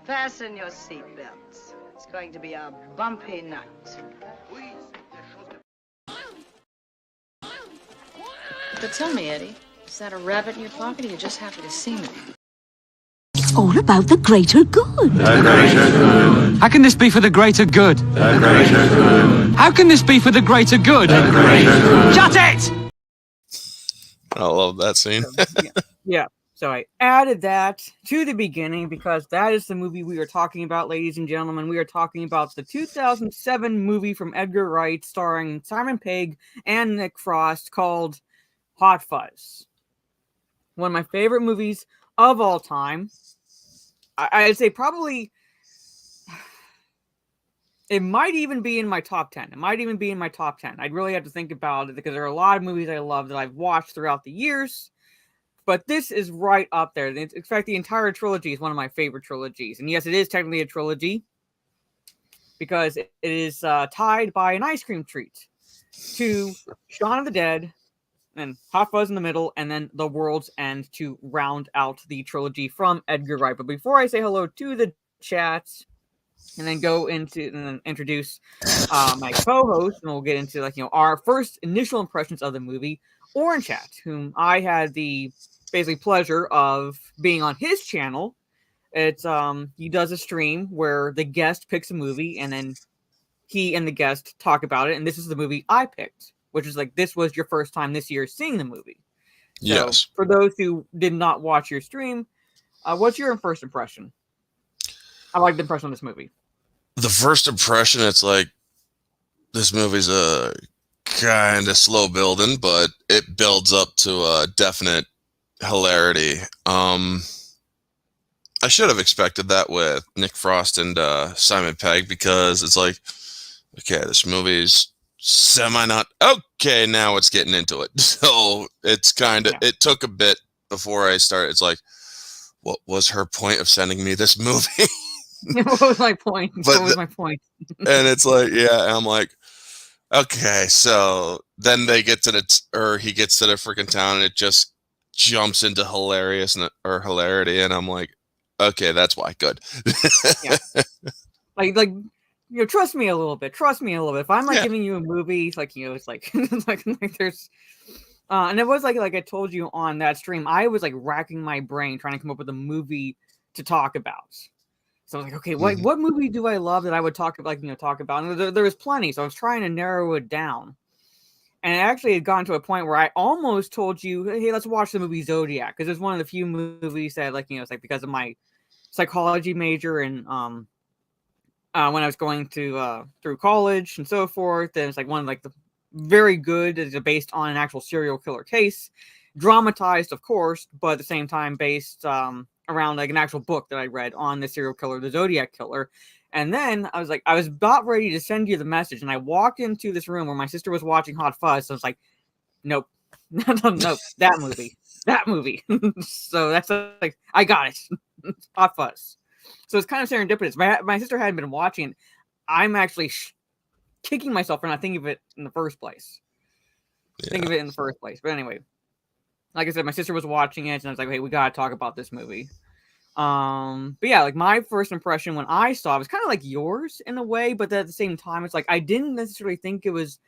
Fasten your seatbelts. It's going to be a bumpy night. But tell me, Eddie, is that a rabbit in your pocket or you're just happy to see me? It's all about the greater good. The greater good. How can this be for the greater good? The greater good. How can this be for the greater good? The greater good. Shut it! I love that scene. Yeah. So I added that to the beginning because that is the movie we are talking about, ladies and gentlemen. We are talking about the 2007 movie from Edgar Wright starring Simon Pegg and Nick Frost called Hot Fuzz. One of my favorite movies of all time. I'd say probably it might even be in my top 10. It might even be in my top 10. I'd really have to think about it because there are a lot of movies I love that I've watched throughout the years. But this is right up there. In fact, the entire trilogy is one of my favorite trilogies. And yes, it is technically a trilogy because it is tied by an ice cream treat to Shaun of the Dead, and Hot Fuzz in the middle, and then The World's End to round out the trilogy from Edgar Wright. But before I say hello to the chat, and then go into and then introduce my co-host, and we'll get into our first initial impressions of the movie, Orange Chat, whom I had the basically pleasure of being on his channel. It's he does a stream where the guest picks a movie and then he and the guest talk about it, and this is the movie I picked, which is this was your first time this year seeing the movie. So, Yes. for those who did not watch your stream, what's your first impression? I like the impression of this movie. The first impression, it's like this movie's a kind of slow building, but it builds up to a definite hilarity. I should have expected that with Nick Frost and Simon Pegg, because it's like, okay, this movie's semi-not okay, now it's getting into it. So it's kind of it took a bit before I started. It's like, what was her point of sending me this movie? What was my point? What was my point? And it's like, yeah, and I'm like, okay, so then they get to he gets to the freaking town, and it just jumps into hilarity, and I'm like, okay, that's why. Good. Yeah. Trust me a little bit. Trust me a little bit. If I'm giving you a movie, it's like there's and it was like I told you on that stream, I was racking my brain trying to come up with a movie to talk about. So I was like, okay, what movie do I love that I would talk about? And there was plenty, so I was trying to narrow it down. And it actually had gotten to a point where I almost told you, hey, let's watch the movie Zodiac, because it's one of the few movies that it's because of my psychology major and when I was going to through college and so forth, and it's one of the very good. It's based on an actual serial killer case, dramatized, of course, but at the same time based around an actual book that I read on the serial killer, the Zodiac killer. And then I was about ready to send you the message, and I walked into this room where my sister was watching Hot Fuzz. So I was like, nope, nope, that movie. So that's I got it, Hot Fuzz. So it's kind of serendipitous. My sister hadn't been watching. I'm actually kicking myself for not thinking of it in the first place. But anyway, like I said, my sister was watching it, and I was like, hey, we gotta talk about this movie. But yeah, my first impression when I saw it was kind of like yours in a way, but at the same time, it's I didn't necessarily think it was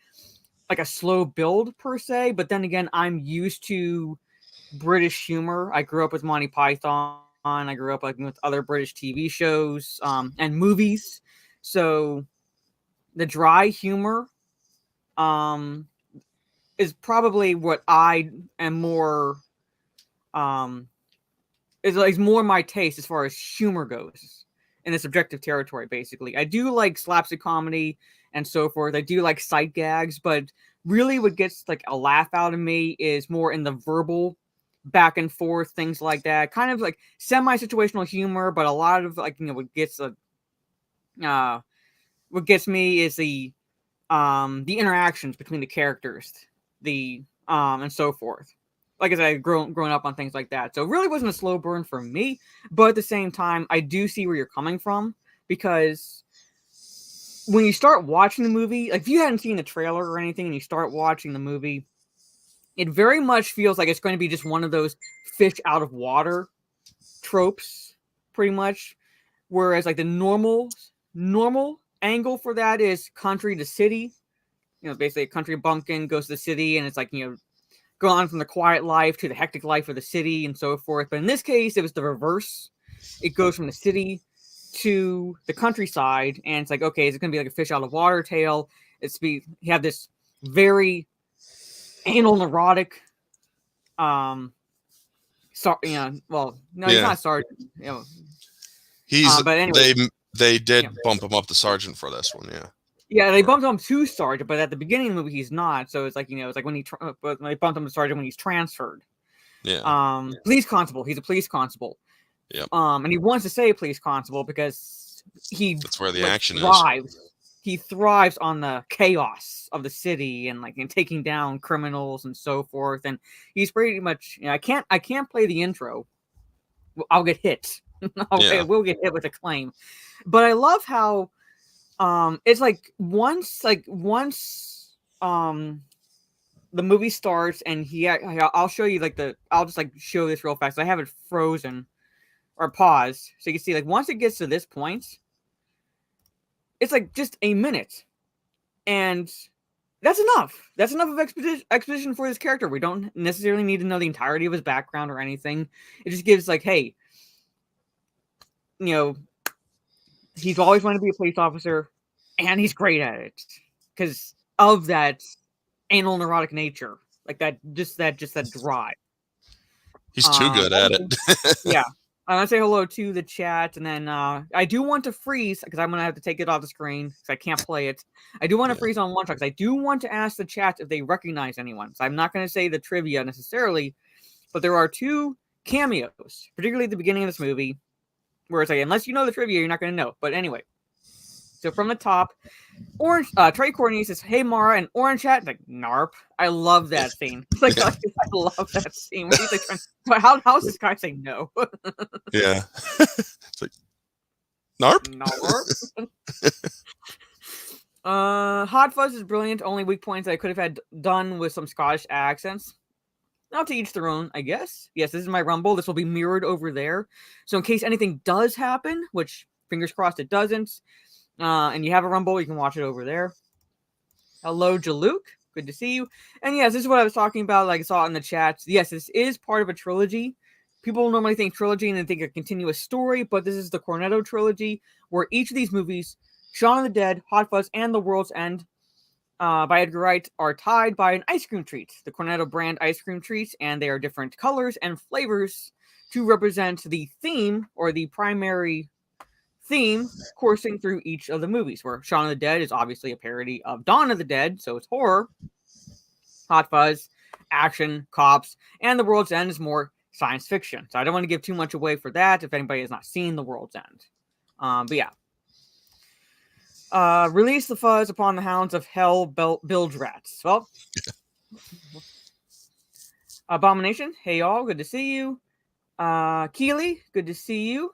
a slow build per se. But then again, I'm used to British humor. I grew up with Monty Python. I grew up with other British TV shows and movies. So the dry humor is probably what I am more is more my taste as far as humor goes in the subjective territory. Basically, I do like slapstick comedy and so forth. I do like sight gags, but really what gets a laugh out of me is more in the verbal back and forth, things like that, kind of semi-situational humor. But a lot of what gets me is the interactions between the characters, and so forth. Like I said, I've grown up on things like that, so it really wasn't a slow burn for me. But at the same time, I do see where you're coming from, because when you start watching the movie, if you hadn't seen the trailer or anything, and you start watching the movie, it very much feels like it's going to be just one of those fish out of water tropes, pretty much. Whereas like the normal angle for that is country to city. Basically a country bumpkin goes to the city, and it's like, gone from the quiet life to the hectic life of the city and so forth. But in this case, it was the reverse. It goes from the city to the countryside, and it's like, okay, is it going to be like a fish out of water tale? You have this very anal neurotic, well, no, he's not sergeant, He's but anyway, they did bump him up to sergeant for this one, yeah. Yeah, they bumped him to sergeant, but at the beginning of the movie, he's not. So it's like, it's like when they bumped him to sergeant when he's transferred. Yeah. Police constable. He's a police constable. Yep. And he wants to say police constable because that's where the action thrives. He thrives on the chaos of the city and taking down criminals and so forth. And he's pretty much. I can't play the intro. I'll get hit. I will get hit with a claim. But I love how. It's like once the movie starts and I'll show you I'll just show this real fast. I have it frozen or paused so you can see once it gets to this point, it's just a minute, and that's enough. That's enough of exposition for this character. We don't necessarily need to know the entirety of his background or anything. It just gives hey, he's always wanted to be a police officer, and he's great at it because of that anal neurotic nature, that drive. He's too good at it. Yeah, I want to say hello to the chat, and then I do want to freeze because I'm gonna have to take it off the screen because I can't play it. I do want to freeze on one shot because I do want to ask the chat if they recognize anyone. So I'm not going to say the trivia necessarily, but there are 2 cameos, particularly at the beginning of this movie. Where it's unless you know the trivia, you're not going to know. But anyway, so from the top, Orange Trey Courtney says, "Hey Mara," and Orange Chat "Narp." I love that scene. I love that scene. Where he's but how's this guy saying no? Yeah, it's Narp. Hot Fuzz is brilliant. Only weak points I could have had done with some Scottish accents. Now to each their own, I guess. Yes, this is my Rumble. This will be mirrored over there. So in case anything does happen, which fingers crossed it doesn't, and you have a Rumble, you can watch it over there. Hello, Jaluk. Good to see you. And yes, this is what I was talking about. I saw it in the chats. Yes, this is part of a trilogy. People normally think trilogy and they think a continuous story, but this is the Cornetto trilogy, where each of these movies, Shaun of the Dead, Hot Fuzz, and The World's End, by Edgar Wright, are tied by an ice cream treat, the Cornetto brand ice cream treat, and they are different colors and flavors to represent the theme or the primary theme coursing through each of the movies, where Shaun of the Dead is obviously a parody of Dawn of the Dead, so it's horror. Hot Fuzz, action, cops, and The World's End is more science fiction. So I don't want to give too much away for that if anybody has not seen The World's End. But yeah. Release the fuzz upon the hounds of hell, bilge rats. Well, Abomination, hey y'all, good to see you. Keely, good to see you.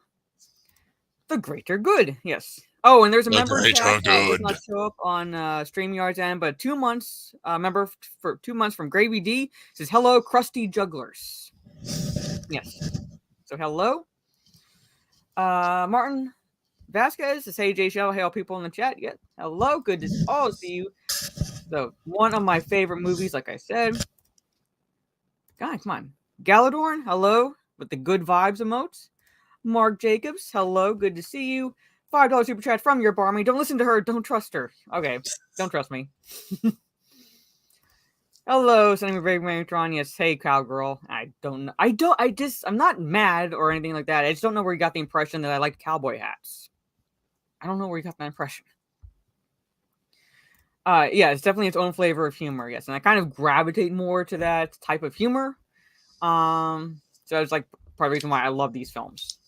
The Greater Good, yes. Oh, and there's a member chat that did not show up on StreamYard's end, but 2 months, member for 2 months from Gravy D says, hello, crusty jugglers. Yes. So hello. Martin Vasquez says, hey, J Shell, hey, all people in the chat. Yeah, hello, good to all see you. So, one of my favorite movies, like I said. God, come on. Galadorn, hello, with the good vibes emotes. Mark Jacobs, hello, good to see you. $5 super chat from your Barmy. Don't listen to her, don't trust her. Okay, don't trust me. Hello, sending me Brave Matron. Yes, hey, cowgirl. I'm not mad or anything like that. I just don't know where you got the impression that I like cowboy hats. I don't know where you got that impression. Yeah, it's definitely its own flavor of humor, yes. And I kind of gravitate more to that type of humor. So it's like part of the reason why I love these films.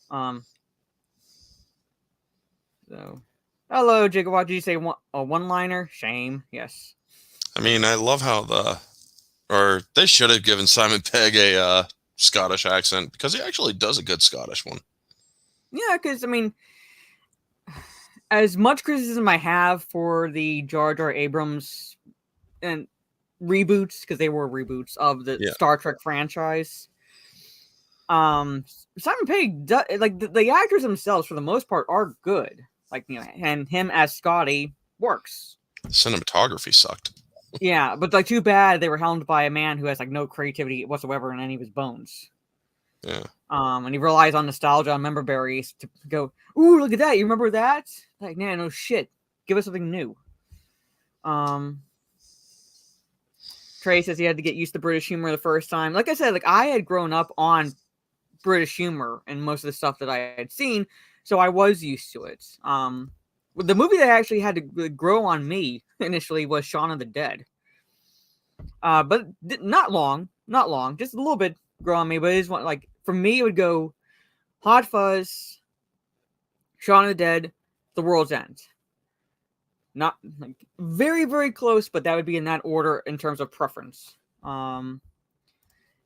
So, hello, Gigawatt. Did you say a one-liner? Shame, yes. I mean, I love how they should have given Simon Pegg a Scottish accent, because he actually does a good Scottish one. Yeah, because, I mean, as much criticism I have for the Jar Jar Abrams and reboots, because they were reboots of the Star Trek franchise, Simon Pegg, like the actors themselves, for the most part, are good. Like, you know, and him as Scotty works. Cinematography sucked. Yeah, but like, too bad they were helmed by a man who has like no creativity whatsoever in any of his bones. Yeah. And he relies on nostalgia on member berries to go, ooh, look at that. You remember that? Like, nah, no shit. Give us something new. Trey says he had to get used to British humor the first time. Like I said, like I had grown up on British humor and most of the stuff that I had seen, so I was used to it. The movie that actually had to grow on me initially was Shaun of the Dead. But not long, just a little bit grow on me. But it is one, like, for me, it would go Hot Fuzz, Shaun of the Dead, The World's End. Not like very, very close, but that would be in that order in terms of preference.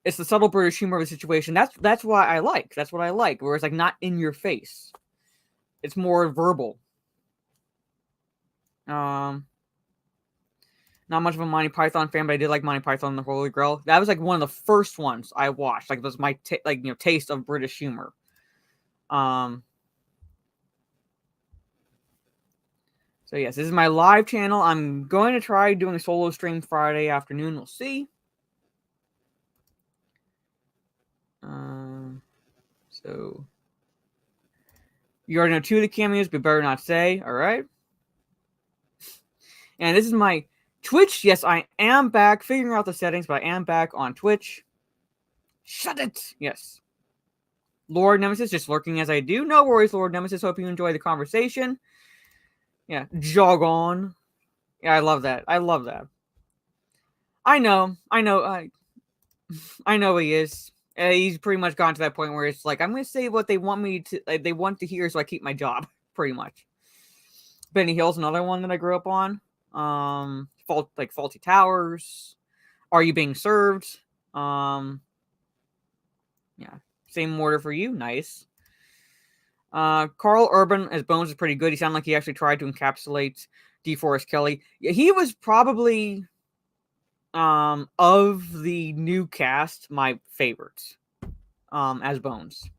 It's the subtle British humor of the situation. That's why I like. That's what I like. Where it's like not in your face. It's more verbal. Not much of a Monty Python fan, but I did like Monty Python and the Holy Grail. That was like one of the first ones I watched. Like, it was my taste of British humor. So yes, this is my live channel. I'm going to try doing a solo stream Friday afternoon. We'll see. So you already know 2 of the cameos, but better not say. All right. And this is my Twitch. Yes, I am back figuring out the settings, but I am back on Twitch. Shut it. Yes. Lord Nemesis just lurking as I do. No worries, Lord Nemesis. Hope you enjoy the conversation. Yeah, jog on. Yeah, I love that. I love that. I know he is. He's pretty much gone to that point where it's like, I'm going to say what they want me to, like, they want to hear, so I keep my job, pretty much. Benny Hill's another one that I grew up on. Faulty Towers. Are You Being Served? Yeah, same order for you. Nice. Carl Urban as Bones is pretty good. He sounded like he actually tried to encapsulate DeForest Kelly. Yeah, he was probably of the new cast my favorite as Bones.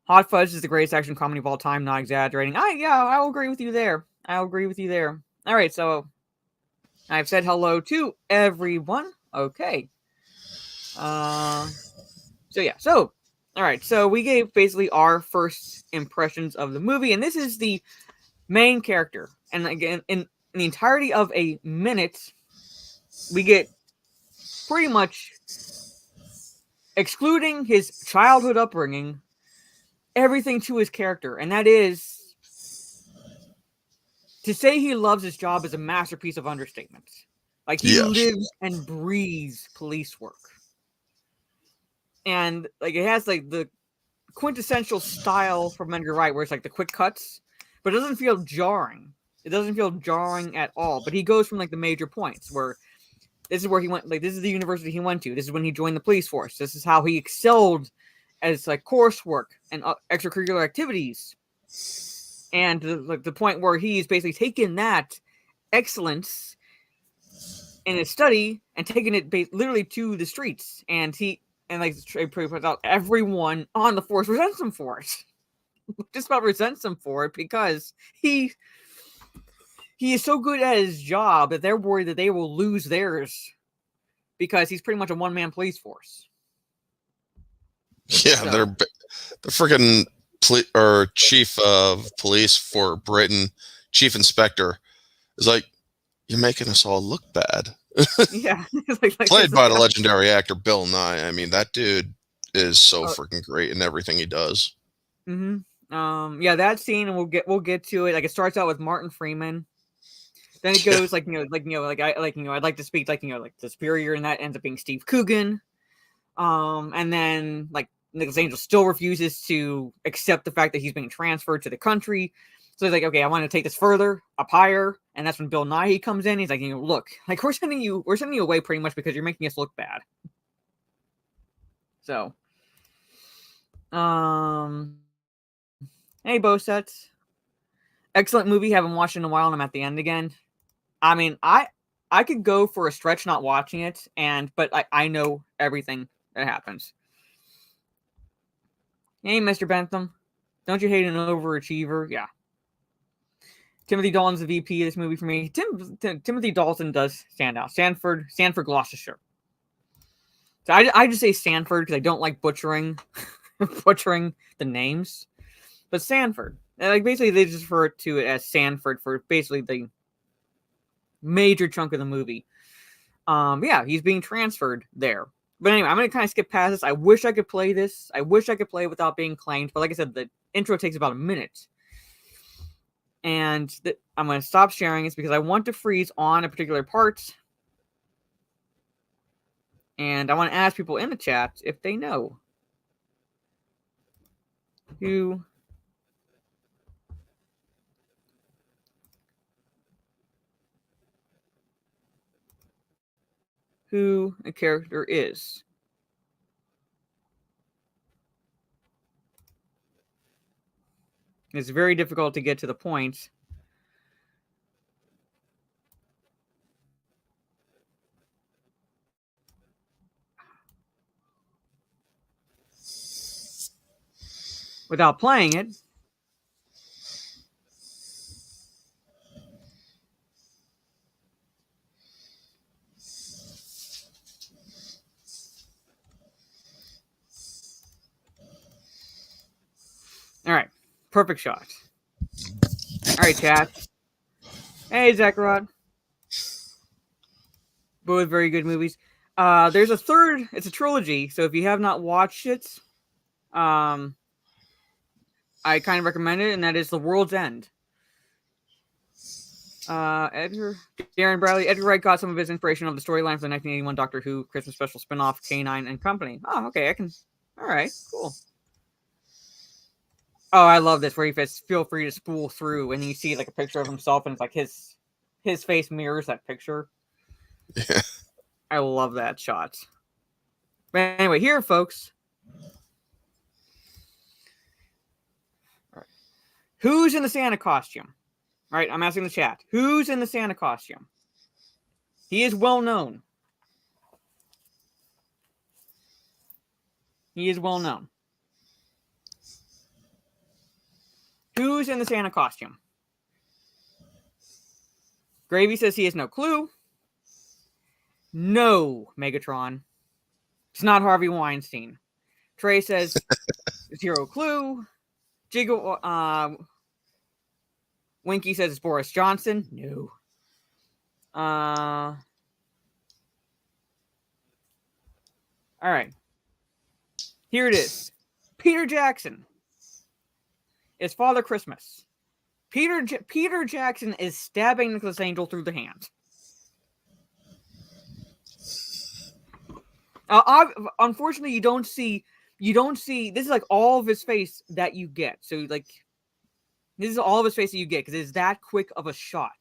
Hot Fuzz is the greatest action comedy of all time, not exaggerating. I will agree with you there. All right, so I've said hello to everyone. Okay. All right, so we gave basically our first impressions of the movie, and this is the main character. And again, in the entirety of a minute, we get pretty much, excluding his childhood upbringing, everything to his character. And that is, to say he loves his job is a masterpiece of understatement. Like, he lives and breathes police work. And like, it has like the quintessential style from Edgar Wright, where it's like the quick cuts, but it doesn't feel jarring. It doesn't feel jarring at all. But he goes from like the major points where this is where he went. Like, this is the university he went to. This is when he joined the police force. This is how he excelled as like coursework and extracurricular activities. And like the point where he's basically taken that excellence in his study and taken it literally to the streets. And like Trey pretty puts out, everyone on the force resents him for it. Just about resents him for it, because he is so good at his job that they're worried that they will lose theirs, because he's pretty much a one-man police force. Yeah, so they're the freaking chief of police for Britain, chief inspector, is like, you're making us all look bad. Yeah. Played by the legendary actor Bill Nye. I mean, that dude is so freaking great in everything he does. Mm-hmm. Yeah, that scene, and we'll get to it. Like, it starts out with Martin Freeman. Then it goes I'd like to speak like the superior, and that ends up being Steve Coogan. And then like Nicholas Angel still refuses to accept the fact that he's being transferred to the country. So he's like, okay, I want to take this further, up higher. And that's when Bill Nighy comes in. He's like, look, like, we're sending you away pretty much because you're making us look bad. So, hey, Bosets. Excellent movie. Haven't watched it in a while, and I'm at the end again. I mean, I could go for a stretch not watching it, but I know everything That happens. Hey, Mr. Bentham. Don't you hate an overachiever? Yeah. Timothy Dalton's the VP of this movie for me. Timothy Dalton does stand out. Sanford, Gloucestershire. So I just say Sanford because I don't like butchering the names. But Sanford. And like basically they just refer to it as Sanford for basically the major chunk of the movie. Yeah, he's being transferred there. But anyway, I'm going to kind of skip past this. I wish I could play this. I wish I could play it without being claimed. But like I said, the intro takes about a minute. And I'm going to stop sharing this because I want to freeze on a particular part. And I want to ask people in the chat if they know who a character is. It's very difficult to get to the point. Without playing it. All right. Perfect shot. All right, chat. Hey, Zekarod. Both very good movies. There's a third. It's a trilogy. So if you have not watched it, I kind of recommend it, and that is The World's End. Darren Bradley. Edgar Wright got some of his inspiration of the storyline for the 1981 Doctor Who Christmas special spinoff K9 and Company. Oh, okay. All right, cool. Oh, I love this. Where he says, "Feel free to spool through," and you see like a picture of himself, and it's like his face mirrors that picture. Yeah. I love that shot. But anyway, here, folks. All right. Who's in the Santa costume? All right, I'm asking the chat. Who's in the Santa costume? He is well known. He is well known. Who's in the Santa costume? Gravy says he has no clue. No, Megatron. It's not Harvey Weinstein. Trey says zero clue. Winky says it's Boris Johnson. No. All right. Here it is. Peter Jackson is Father Christmas. Peter Jackson is stabbing Nicholas Angel through the hand. Unfortunately, you don't see. This is like all of his face that you get. So like, this is all of his face that you get because it's that quick of a shot.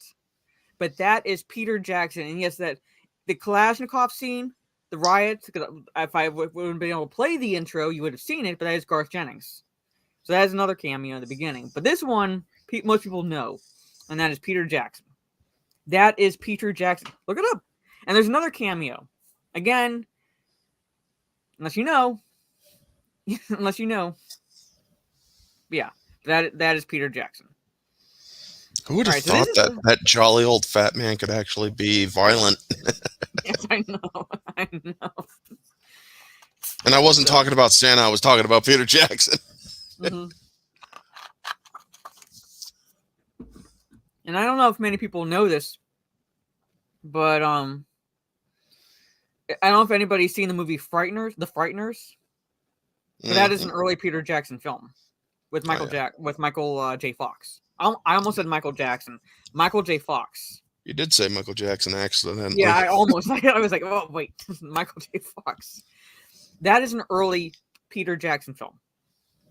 But that is Peter Jackson, and yes, that the Kalashnikov scene, the riots. If I would have been able to play the intro, you would have seen it. But that is Garth Jennings. So that is another cameo in the beginning. But this one, most people know, and that is Peter Jackson. That is Peter Jackson. Look it up. And there's another cameo. Again, unless you know. Yeah, that is Peter Jackson. Who would have thought that jolly old fat man could actually be violent? Yes, I know. And I wasn't talking about Santa. I was talking about Peter Jackson. Mm-hmm. And I don't know if many people know this, but I don't know if anybody's seen the movie Frighteners, The Frighteners. But that is an early Peter Jackson film with Michael J. Fox. I almost said Michael Jackson. Michael J. Fox. You did say Michael Jackson accidentally. Yeah, I almost. I was like, oh wait, Michael J. Fox. That is an early Peter Jackson film.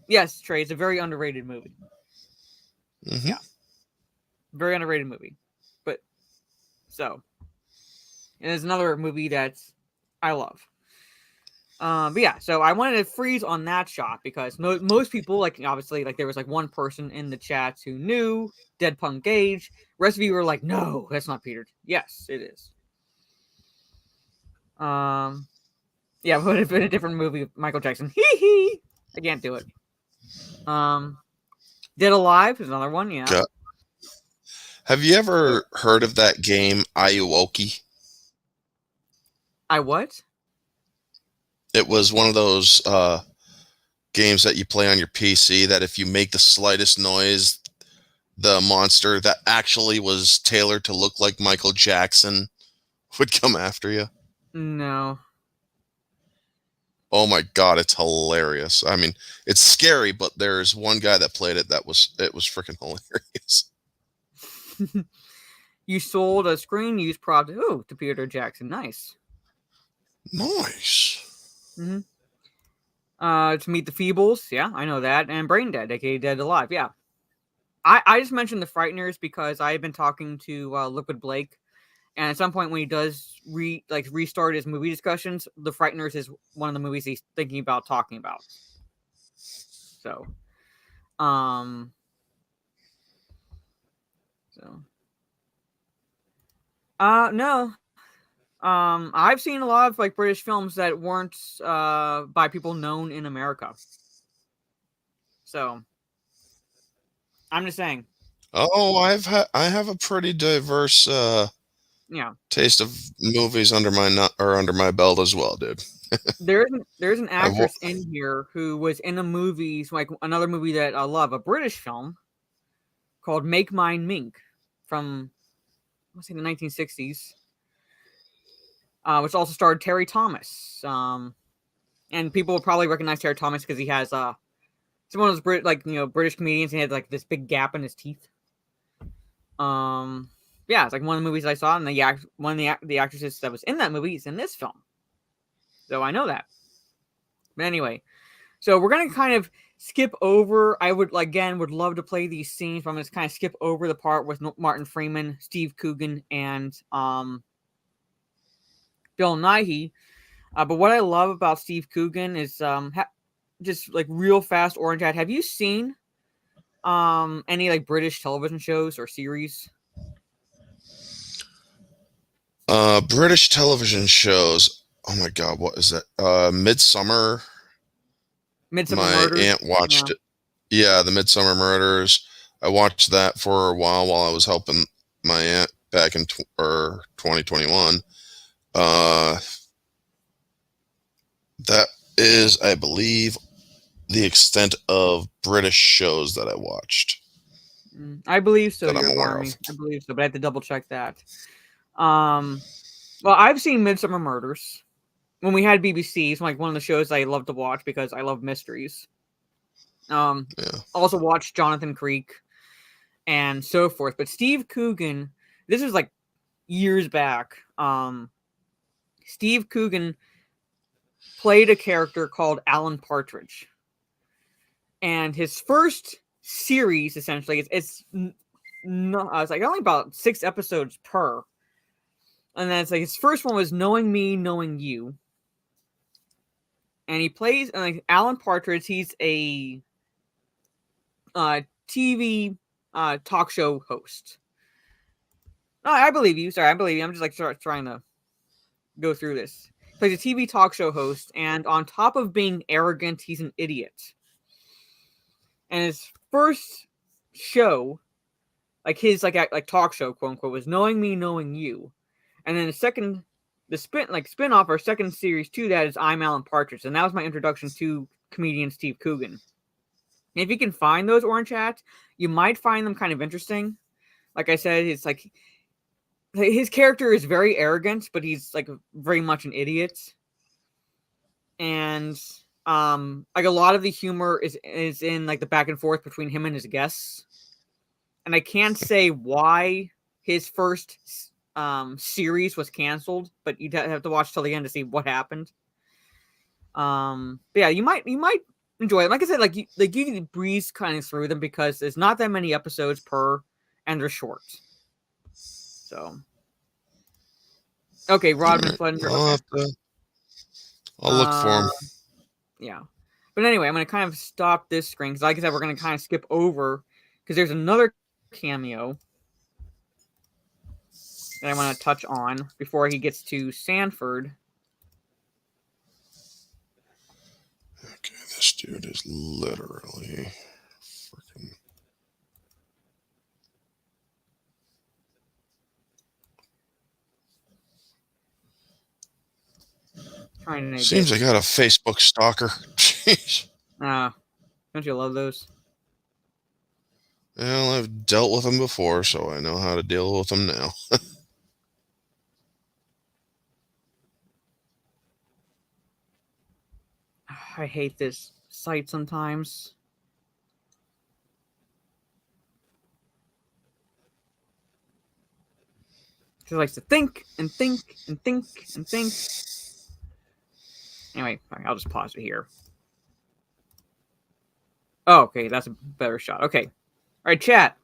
Yes, Trey, it's a very underrated movie. Mm-hmm. Yeah, very underrated movie. But and there's another movie that I love. But yeah, so I wanted to freeze on that shot because most people, like, obviously, like, there was like one person in the chat who knew Dead Punk Gage. The rest of you were like, no, that's not Peter. Yes, it is. Yeah, Yeah, would have been a different movie with Michael Jackson. Hee hee. I can't do it. Dead Alive is another one. Yeah. God. Have you ever heard of that game, Ayuwoki? I what? It was one of those games that you play on your PC that if you make the slightest noise, the monster that actually was tailored to look like Michael Jackson would come after you. No. Oh my god, it's hilarious. I mean, it's scary, but there's one guy that played it that was freaking hilarious. You sold a screen used prop to Peter Jackson. Nice. Nice. Mm-hmm. To Meet the Feebles. Yeah, I know that. And Brain Dead, aka Dead Alive. Yeah. I just mentioned The Frighteners because I've been talking to Liquid Blake, and at some point when he does restart his movie discussions, The Frighteners is one of the movies he's thinking about talking about. So, no. I've seen a lot of like British films that weren't by people known in America. So, I'm just saying. Oh, I have a pretty diverse taste of movies under my belt as well, dude. There's an actress in here who was in a movie, like another movie that I love, a British film called Make Mine Mink from I want to say the 1960s, which also starred Terry Thomas. And people will probably recognize Terry Thomas because he has he's one of those British comedians. And he had like this big gap in his teeth. Yeah, it's like one of the movies I saw, and one of the actresses that was in that movie is in this film. So I know that. But anyway, so we're gonna kind of skip over. I would love to play these scenes, but I'm gonna kind of skip over the part with Martin Freeman, Steve Coogan, and Bill Nighy. But what I love about Steve Coogan is just like real fast orange ad. Have you seen any like British television shows or series? British television shows. Oh my god, what is that? Midsummer. Midsummer My Murders? aunt watched it. Yeah, the Midsummer Murders. I watched that for a while I was helping my aunt back in 2021. That is, I believe, the extent of British shows that I watched. I believe so. That I'm aware of. I believe so, but I have to double check that. Well, I've seen Midsummer Murders when we had BBC. It's like one of the shows I love to watch because I love mysteries. Also watched Jonathan Creek and so forth. But Steve Coogan, this is like years back. Steve Coogan played a character called Alan Partridge, and his first series essentially it's like only about 6 episodes per. And then it's like his first one was Knowing Me, Knowing You. And he plays like Alan Partridge. He's a TV talk show host. No, I believe you. Sorry, I believe you. I'm just like trying to go through this. He plays a TV talk show host, and on top of being arrogant, he's an idiot. And his first show, like his like talk show, quote unquote, was Knowing Me, Knowing You. And then the spin-off or second series to that is I'm Alan Partridge. And that was my introduction to comedian Steve Coogan. And if you can find those orange hats, you might find them kind of interesting. Like I said, it's like his character is very arrogant, but he's like very much an idiot. And like a lot of the humor is in like the back and forth between him and his guests. And I can't say why his first series was canceled, but you'd have to watch till the end to see what happened. But yeah, you might enjoy it. Like I said, like you can breeze kind of through them because there's not that many episodes per, and they're short. So, okay, Rodman Fletcher. I'll look for him. Yeah, but anyway, I'm gonna kind of stop this screen because, like I said, we're gonna kind of skip over because there's another cameo that I want to touch on before he gets to Sanford. This dude is literally freaking. Trying to Seems I got a Facebook stalker. Jeez. Don't you love those? Well, I've dealt with them before, so I know how to deal with them now. I hate this site sometimes. She likes to think and think and think and think. Anyway, fine, I'll just pause it here. Oh, okay, that's a better shot. Okay. All right, chat.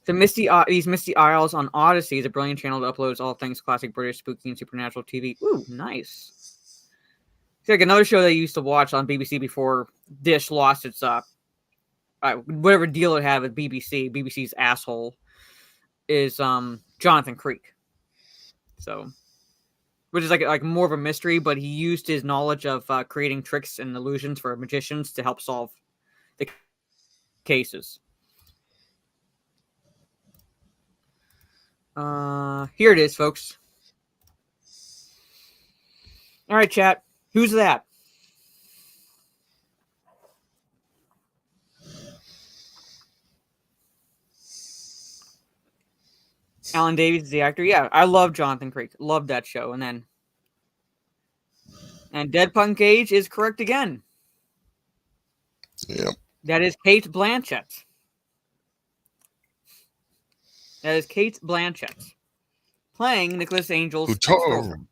These Misty Isles on Odyssey is a brilliant channel that uploads all things classic British, spooky, and supernatural TV. Ooh, nice. It's like another show that I used to watch on BBC before Dish lost its whatever deal it had with BBC. BBC's asshole is Jonathan Creek. So, which is like more of a mystery, but he used his knowledge of creating tricks and illusions for magicians to help solve the cases. Here it is, folks. All right, chat. Who's that? Alan Davies is the actor. Yeah, I love Jonathan Creek. Love that show. And Dead Punk Age is correct again. Yep. That is Kate Blanchett. That is Kate Blanchett playing Nicholas Angel's ex-girlfriend.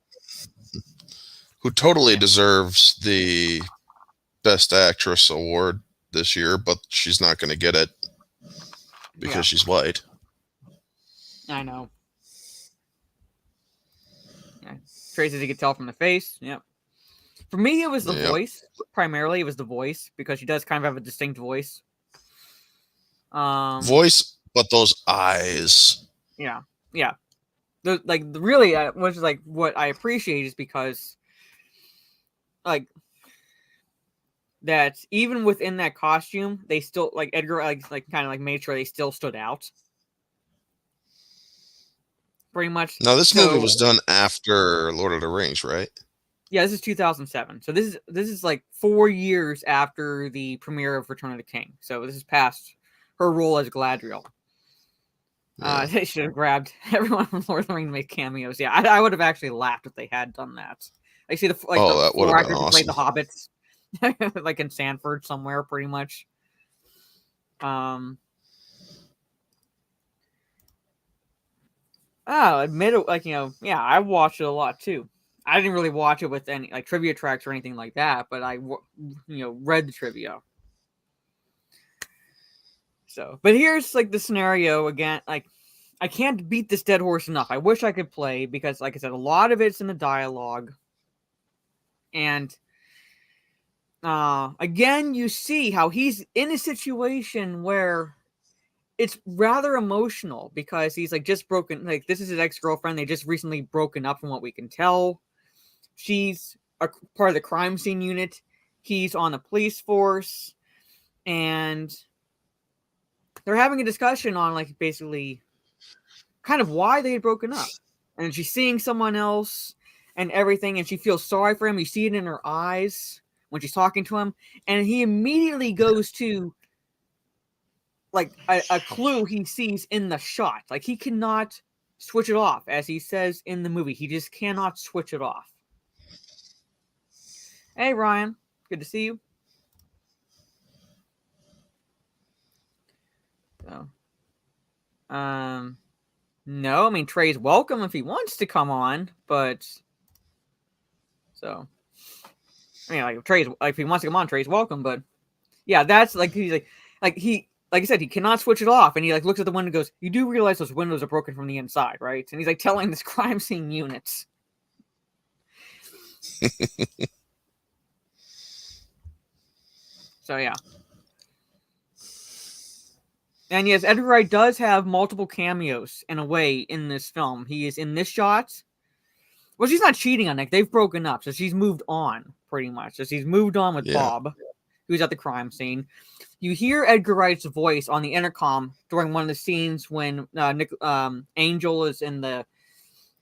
Who totally deserves the Best Actress award this year, but she's not going to get it because she's white. I know. Yeah. Trace, as you could tell from the face. Yep. For me, it was the voice. Primarily, it was the voice because she does kind of have a distinct voice. Voice, but those eyes. Yeah. Really, which is like what I appreciate is because, like, that even within that costume, they still like Edgar, like kind of like made sure they still stood out. Pretty much. Now, this movie was done after Lord of the Rings, right? Yeah, this is 2007. So this is like 4 years after the premiere of Return of the King. So this is past her role as Galadriel. They should have grabbed everyone from Lord of the Rings to make cameos. Yeah, I would have actually laughed if they had done that. I see the four actors who played the hobbits, like in Sanford somewhere, pretty much. I'll admit it, I watched it a lot too. I didn't really watch it with any like trivia tracks or anything like that, but I read the trivia. So, but here's like the scenario again. Like, I can't beat this dead horse enough. I wish I could play because, like I said, a lot of it's in the dialogue. And again, you see how he's in a situation where it's rather emotional because he's like just broken. Like, this is his ex-girlfriend. They just recently broken up from what we can tell. She's a part of the crime scene unit. He's on the police force. And they're having a discussion on like basically kind of why they had broken up. And she's seeing someone else and everything. And she feels sorry for him. You see it in her eyes when she's talking to him. And he immediately goes to like a clue he sees in the shot. Like, he cannot switch it off, as he says in the movie. He just cannot switch it off. Hey, Ryan. Good to see you. So, no, I mean, Trey's welcome if he wants to come on, but so, I mean, like, Trey's, like, if he wants to come on, Trey's welcome, but yeah, that's like, he's like I said, he cannot switch it off, and he like looks at the window and goes, "You do realize those windows are broken from the inside, right?" And he's like telling this crime scene unit. So yeah. And yes, Edgar Wright does have multiple cameos in a way in this film. He is in this shot. Well, she's not cheating on Nick. They've broken up, so she's moved on pretty much. So she's moved on with Bob, who's at the crime scene. You hear Edgar Wright's voice on the intercom during one of the scenes when Angel is in the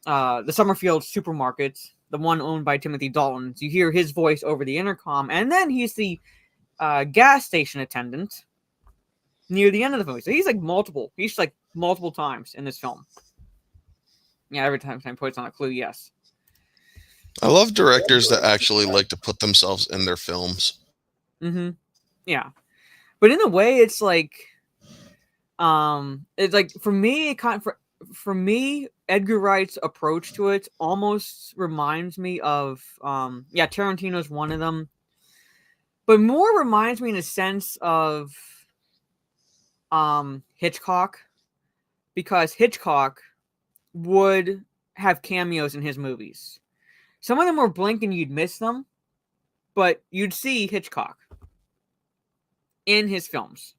Summerfield supermarket, the one owned by Timothy Dalton. You hear his voice over the intercom, and then he's the gas station attendant near the end of the movie. So he's like multiple times in this film. Yeah, every time I put on a clue, yes. I love directors that actually like to put themselves in their films. Mm-hmm. Yeah. But in a way, it's like for me, for me, Edgar Wright's approach to it almost reminds me of Tarantino's one of them, but more reminds me in a sense of Hitchcock, because Hitchcock would have cameos in his movies. Some of them were blink and you'd miss them, but you'd see Hitchcock in his films.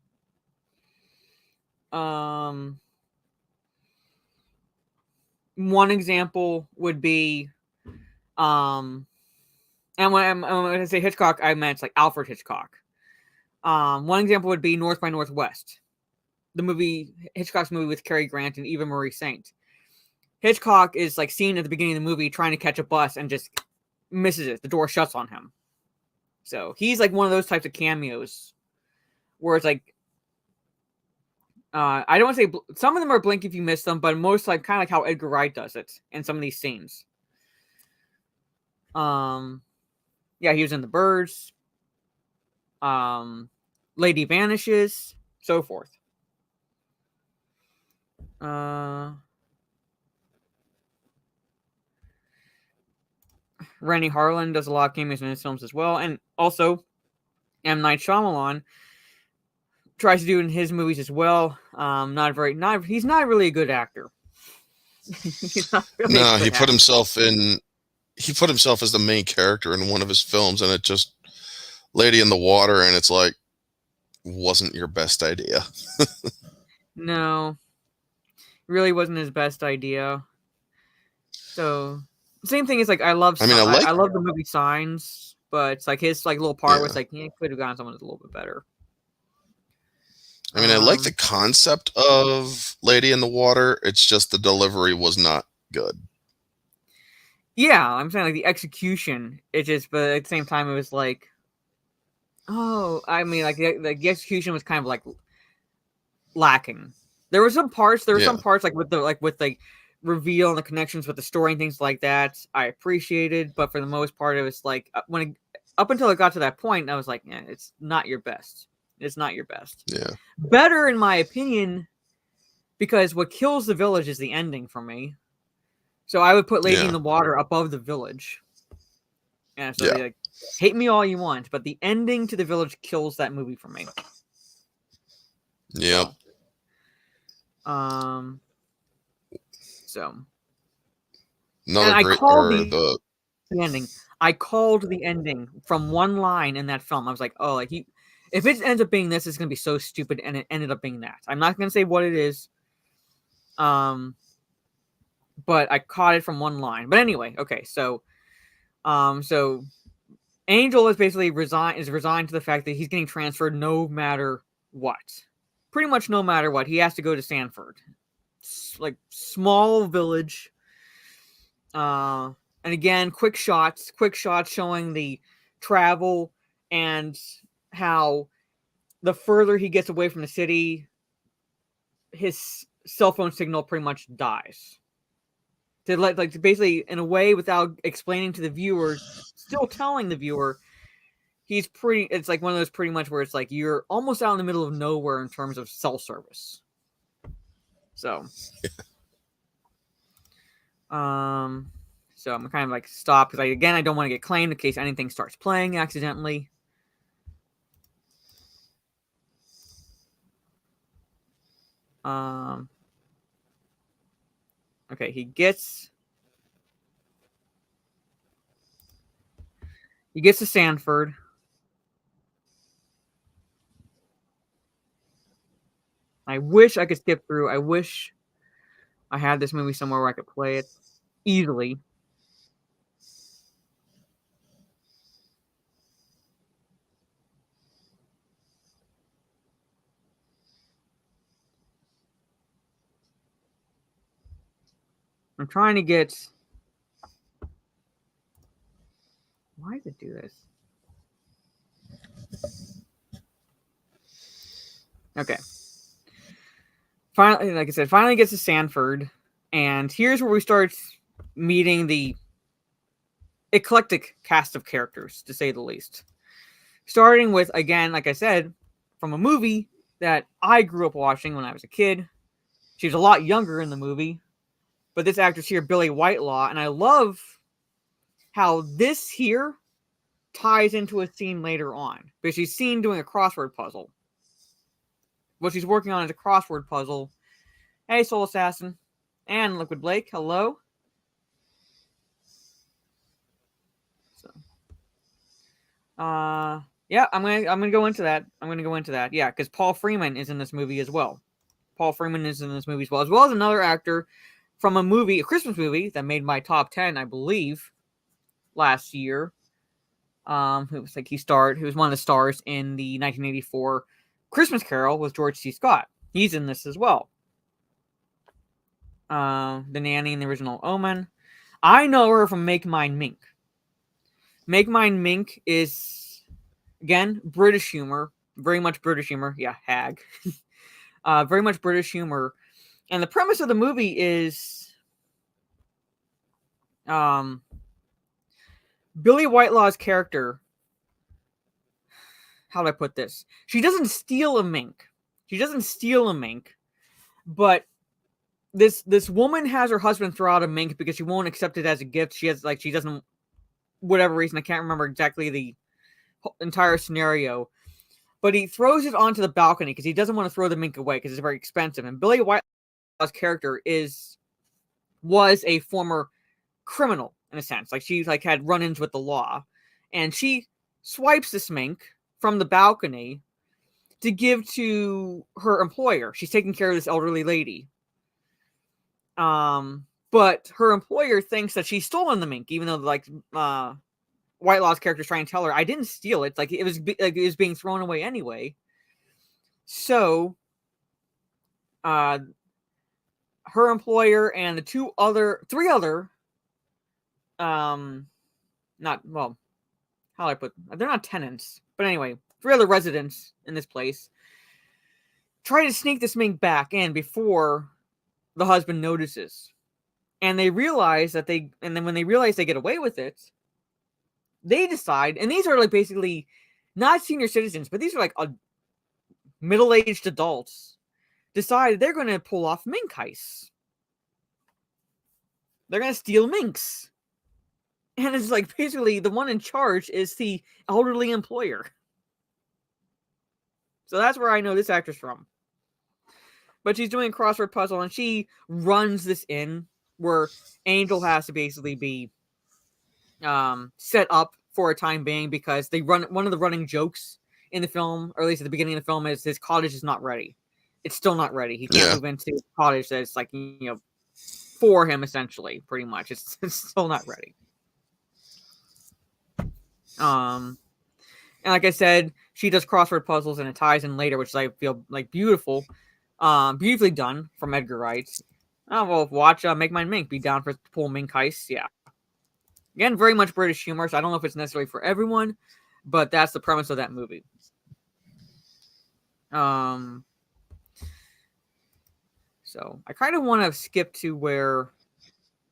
One example would be, and when I say Hitchcock, I meant like Alfred Hitchcock. One example would be North by Northwest, Hitchcock's movie with Cary Grant and Eva Marie Saint. Hitchcock is like seen at the beginning of the movie trying to catch a bus and just misses it. The door shuts on him. So he's like one of those types of cameos where it's like, I don't want to say some of them are blink if you miss them, but most like kind of like how Edgar Wright does it in some of these scenes. He was in The Birds, Lady Vanishes, so forth. Rennie Harlan does a lot of cameos in his films as well, and also M. Night Shyamalan tries to do in his movies as well. He's not really a good actor. He put himself as the main character in one of his films, and it just Lady in the Water, and it's like wasn't your best idea. No, really wasn't his best idea. So same thing is like I love the movie Signs, but it's like his like little part was like he could have gotten someone who's a little bit better. I mean, I like the concept of Lady in the Water. It's just the delivery was not good. Yeah, I'm saying like the execution. But at the same time, it was like, the execution was kind of like lacking. There were some parts. Some parts like with the reveal and the connections with the story and things like that I appreciated, but for the most part, it was like up until it got to that point, I was like, yeah, it's not your best. It's not your best. Yeah. Better, in my opinion, because what kills the village is the ending for me. So I would put Lady in the Water above the village. And so like, hate me all you want, but the ending to the village kills that movie for me. Yep. So. Another the ending. I called the ending from one line in that film. I was like, oh, like if it ends up being this, it's going to be so stupid, and it ended up being that. I'm not going to say what it is, but I caught it from one line. But anyway, okay, so Angel is basically resigned to the fact that he's getting transferred no matter what. Pretty much no matter what. He has to go to Sanford. It's like small village. And again, quick shots showing the travel and how the further he gets away from the city, his cell phone signal pretty much dies. Basically, in a way, without explaining to the viewer, still telling the viewer, it's like one of those pretty much where it's like you're almost out in the middle of nowhere in terms of cell service. So, so I'm kind of like stop because I don't want to get claimed in case anything starts playing accidentally. Okay, he gets to Sanford. I wish I could skip through. I wish I had this movie somewhere where I could play it easily. I'm trying to get. Why did it do this? Okay. Finally, like I said, finally gets to Sanford, and here's where we start meeting the eclectic cast of characters, to say the least. Starting with, again, like I said, from a movie that I grew up watching when I was a kid. She was a lot younger in the movie, but this actress here, Billy Whitelaw, and I love how this here ties into a scene later on, because she's seen doing a crossword puzzle. What she's working on is a crossword puzzle. Hey, Soul Assassin. And Liquid Blake, hello. So, yeah, I'm gonna go into that. Yeah, because Paul Freeman is in this movie as well. As well as another actor from a Christmas movie that made my top 10, I believe, last year. Who was one of the stars in the 1984 Christmas Carol with George C. Scott. He's in this as well. The nanny in the original Omen. I know her from Make Mine Mink. Make Mine Mink is, again, British humor. Very much British humor. Yeah, hag. Very much British humor. And the premise of the movie is Billy Whitelaw's character, how do I put this? She doesn't steal a mink. But this woman has her husband throw out a mink because she won't accept it as a gift. She doesn't, whatever reason, I can't remember exactly the entire scenario. But he throws it onto the balcony because he doesn't want to throw the mink away because it's very expensive. And Billy Whitelaw's character was a former criminal in a sense. Like she had run-ins with the law, and she swipes this mink from the balcony to give to her employer. She's taking care of this elderly lady. But her employer thinks that she's stolen the mink, even though Whitelaw's character is trying to tell her, I didn't steal it. It was being thrown away anyway. So, her employer and the three other, they're not tenants, but anyway, 3 other residents in this place try to sneak this mink back in before the husband notices. And they realize then when they realize they get away with it, they decide, and these are basically not senior citizens, but these are middle-aged adults, decide they're going to pull off mink heists. They're going to steal minks. And it's basically the one in charge is the elderly employer. So that's where I know this actress from. But she's doing a crossword puzzle, and she runs this in where Angel has to basically be set up for a time being, because one of the running jokes in the film, or at least at the beginning of the film, is his cottage is not ready. It's still not ready. He can't move into a cottage that's for him, essentially, pretty much. It's still not ready. And like I said, she does crossword puzzles, and it ties in later, which I feel beautiful. Beautifully done from Edgar Wright. Oh, well, watch Make Mine Mink. Be down for pull mink heists. Yeah. Again, very much British humor, so I don't know if it's necessarily for everyone, but that's the premise of that movie. So I kind of want to skip to where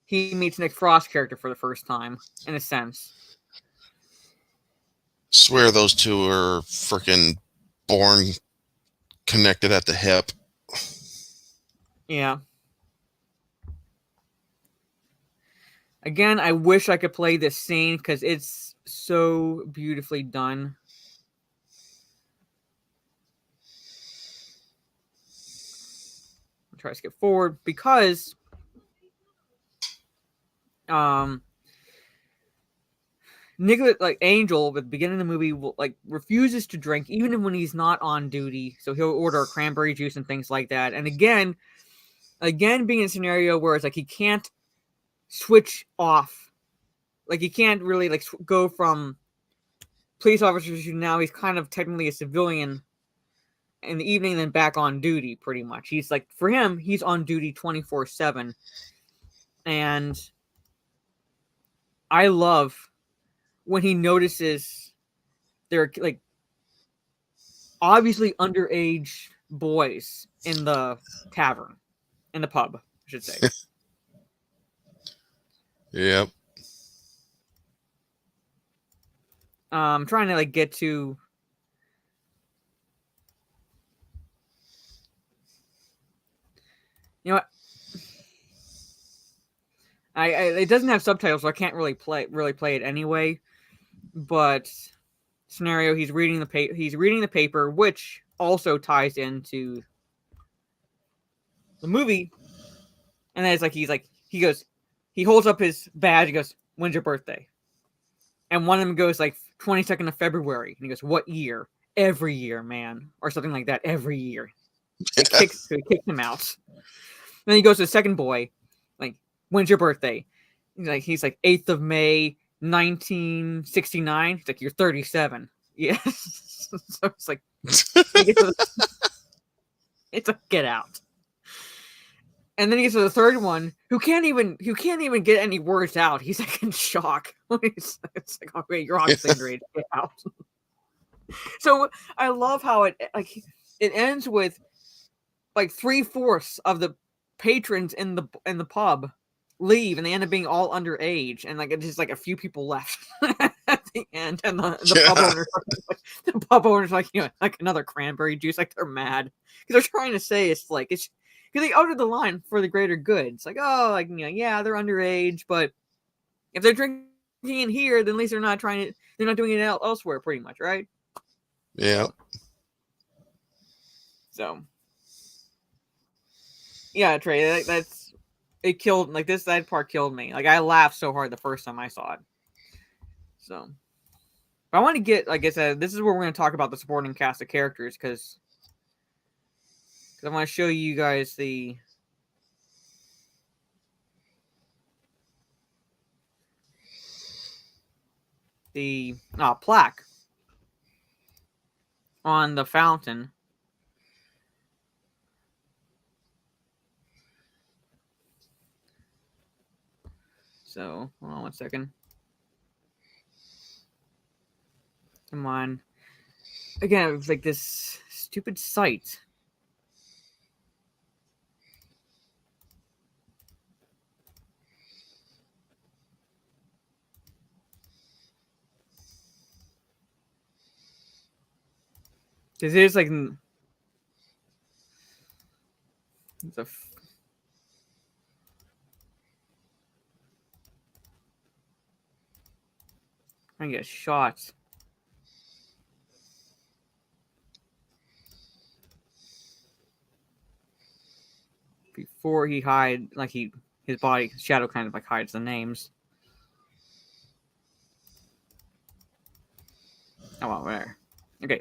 he meets Nick Frost's character for the first time, in a sense. Swear those two are freaking born connected at the hip. Yeah. Again, I wish I could play this scene because it's so beautifully done. I'll try to skip forward because Nicholas, Angel, at the beginning of the movie, will refuses to drink even when he's not on duty. So he'll order cranberry juice and things like that. And again, being in a scenario where it's he can't switch off. He can't really go from police officer to now he's kind of technically a civilian in the evening, then back on duty pretty much. He's for him, he's on duty 24/7. And I love when he notices they're like obviously underage boys in the tavern, in the pub, I should say. Yep. I'm trying to like get to. You know what? I it doesn't have subtitles, so I can't really play it anyway. But scenario, he's reading the paper, which also ties into the movie. And then it's like he holds up his badge. He goes, "When's your birthday?" And one of them goes like 22nd of February, and he goes, "What year?" "Every year, man," or something like that. Every year. He kicks him out. Then he goes to the second boy, like, "When's your birthday?" He's like 8th of May, 1969. He's like, "You're 37." Yes. So it's like, it's a get out. And then he gets to the third one, who can't even get any words out. He's like in shock. It's like, "Oh wait, you're obviously underage. Get out." So I love how it ends with like 3/4 of the patrons in the pub leave, and they end up being all underage, and like it's just like a few people left at the end, and the pub owner's like, like another cranberry juice, like they're mad because they're trying to say it's because they uttered the line "for the greater good." It's like, oh, like yeah, they're underage, but if they're drinking in here, then at least they're not doing it elsewhere, pretty much, right? Yeah. So yeah, Trey, that part killed me. Like I laughed so hard the first time I saw it. So but I want to get, like I said, this is where we're going to talk about the supporting cast of characters because I want to show you guys the plaque on the fountain. So, hold on one second. Come on. Again, it's like this stupid site. Because it is like I get shot. Before he hide, like his body shadow kind of like hides the names. Oh, well, there. Okay.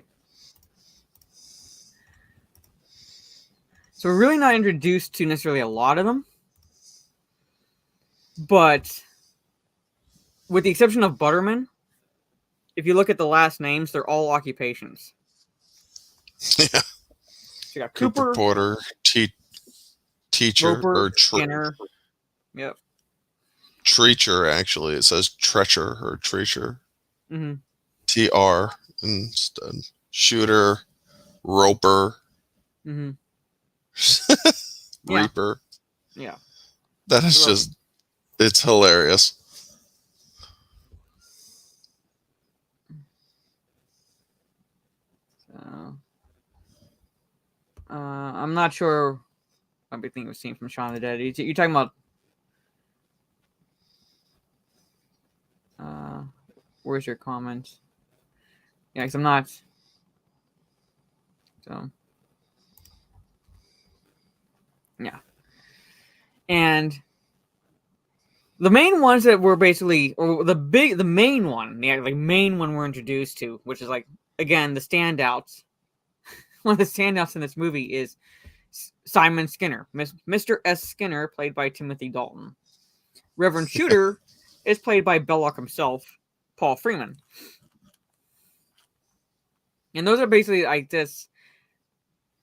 So we're really not introduced to necessarily a lot of them, but with the exception of Butterman, if you look at the last names, they're all occupations. Yeah. So you got Cooper Porter, teacher, Roper, or Skinner. Yep. Treacher, actually. It says Treacher or Treacher. Mm-hmm. TR instead. Shooter, Roper. Mm-hmm. Reaper. Yeah. That is just, it's hilarious. So, I'm not sure everything was seen from Shaun of the Dead. You're talking about where's your comment? Yeah, because I'm not. So yeah, and the main ones that were basically, or the main one we're introduced to, which is like again the standouts. One of the standouts in this movie is Simon Skinner, Mr. S. Skinner, played by Timothy Dalton. Reverend Shooter is played by Belloc himself, Paul Freeman. And those are basically like this.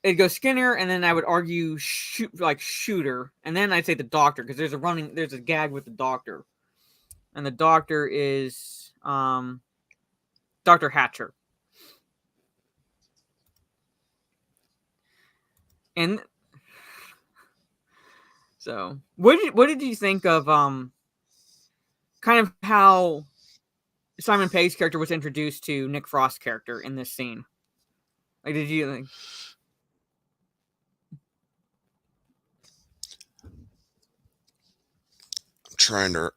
it'd go Skinner, and then I would argue Shooter, and then I'd say the Doctor, because there's a gag with the Doctor, and the Doctor is Dr. Hatcher. And so, what did you think of kind of how Simon Pegg's character was introduced to Nick Frost's character in this scene? Like, did you think? I'm trying to,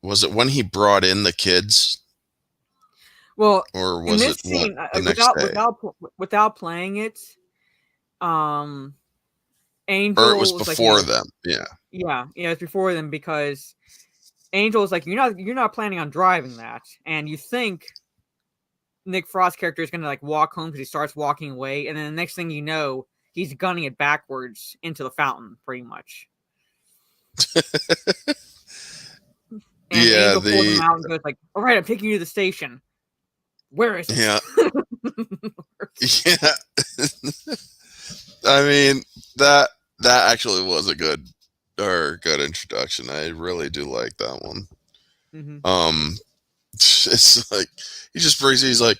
was it when he brought in the kids? Well, or was in this it scene, the next day? without playing it, Angel, Or it was like, before them. Yeah. Yeah, it's before them, because Angel's like, you're not planning on driving that, and you think Nick Frost's character is gonna like walk home because he starts walking away, and then the next thing you know, he's gunning it backwards into the fountain, pretty much. And Yeah, Angel pulls him out and goes like, "All right, I'm taking you to the station. Where is it?" Yeah. Yeah. I mean, that actually was a good introduction. I really do like that one. Mm-hmm. It's like he just brings. He's like,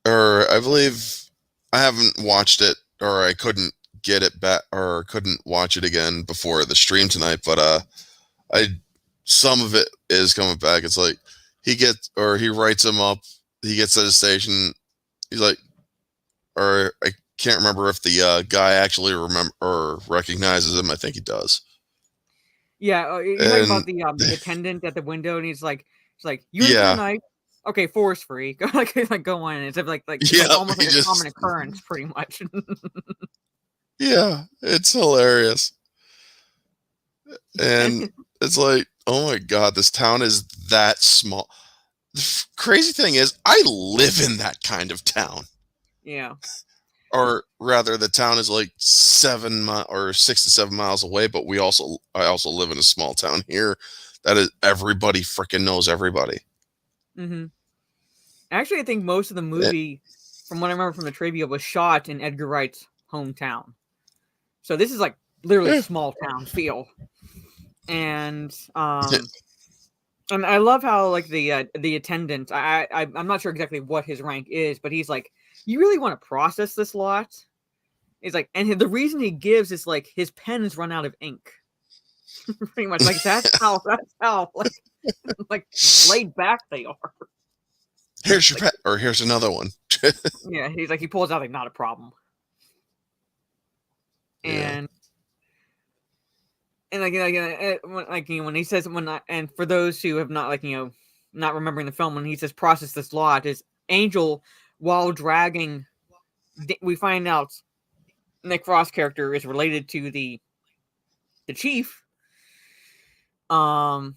or I believe I haven't watched it, or I couldn't get it back, or couldn't watch it again before the stream tonight. But some of it is coming back. It's like he writes him up. He gets at the station. He's like, or I can't remember if the guy actually remember or recognizes him. I think he does. Yeah, you're talking about the attendant at the window, and he's like, "You in Yeah. tonight? Okay, force free. like go on." It's like it's Yeah, like almost like he a common occurrence, pretty much. Yeah, it's hilarious. And it's like, oh my God, this town is that small. The crazy thing is, I live in that kind of town. Yeah. Or rather, the town is like 6 to 7 miles away, but I also live in a small town here that is everybody freaking knows everybody. Mm-hmm. Actually, I think most of the movie, from what I remember from the trivia, was shot in Edgar Wright's hometown. So this is like literally small town feel. And and I love how like the attendant, I'm not sure exactly what his rank is, but he's like, "You really want to process this lot?" He's like, and the reason he gives is like his pens run out of ink. Pretty much, like that's how like laid back they are. Here's your pet, or here's another one. Yeah, he's like, he pulls out like, "Not a problem." And and when he says and for those who have not not remembering the film, when he says process this lot, is Angel, while dragging, we find out Nick Frost's character is related to the chief. Yeah,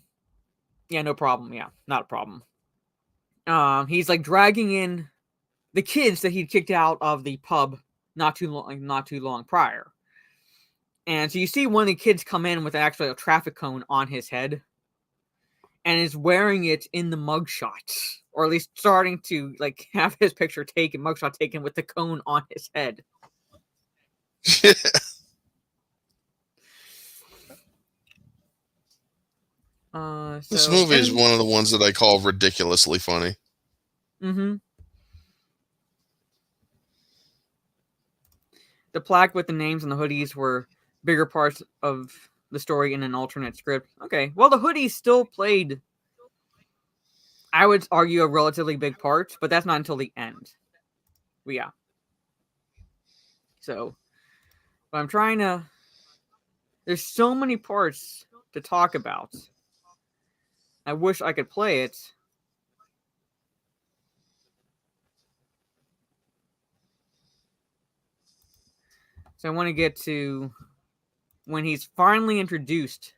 no problem. Yeah, not a problem. He's like dragging in the kids that he'd kicked out of the pub not too long prior. And so you see one of the kids come in with actually a traffic cone on his head, and is wearing it in the mugshot, or at least starting to like have his mugshot taken with the cone on his head. This movie is one of the ones that I call ridiculously funny. Mm-hmm. The plaque with the names and the hoodies were bigger parts of the story in an alternate script. Okay, well, the hoodies still played, I would argue, a relatively big part, but that's not until the end. But yeah. So, but I'm trying to. There's so many parts to talk about. I wish I could play it. So I want to get to when he's finally introduced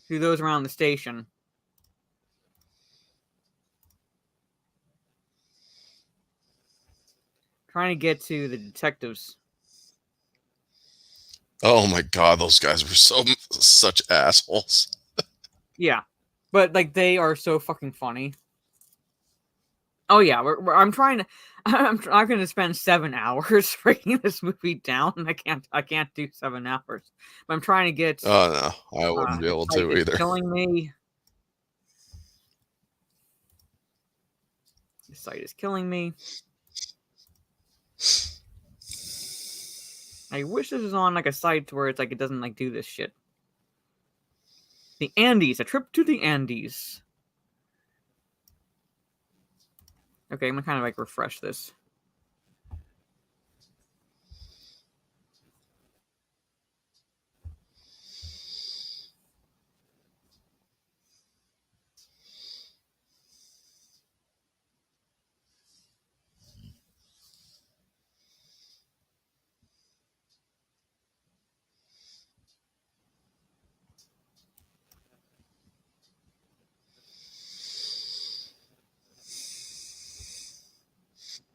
to those around the station. Trying to get to the detectives. Oh my God, those guys were such assholes. Yeah, but like they are so fucking funny. Oh yeah, I'm trying to. I'm not going to spend 7 hours breaking this movie down. I can't do 7 hours. But I'm trying to get. Oh no, I wouldn't be able to It's either. killing me. The site is killing me. I wish this was on like a site where it's like it doesn't like do this shit. The Andes, a trip to the Andes. Okay, I'm gonna kind of like refresh this.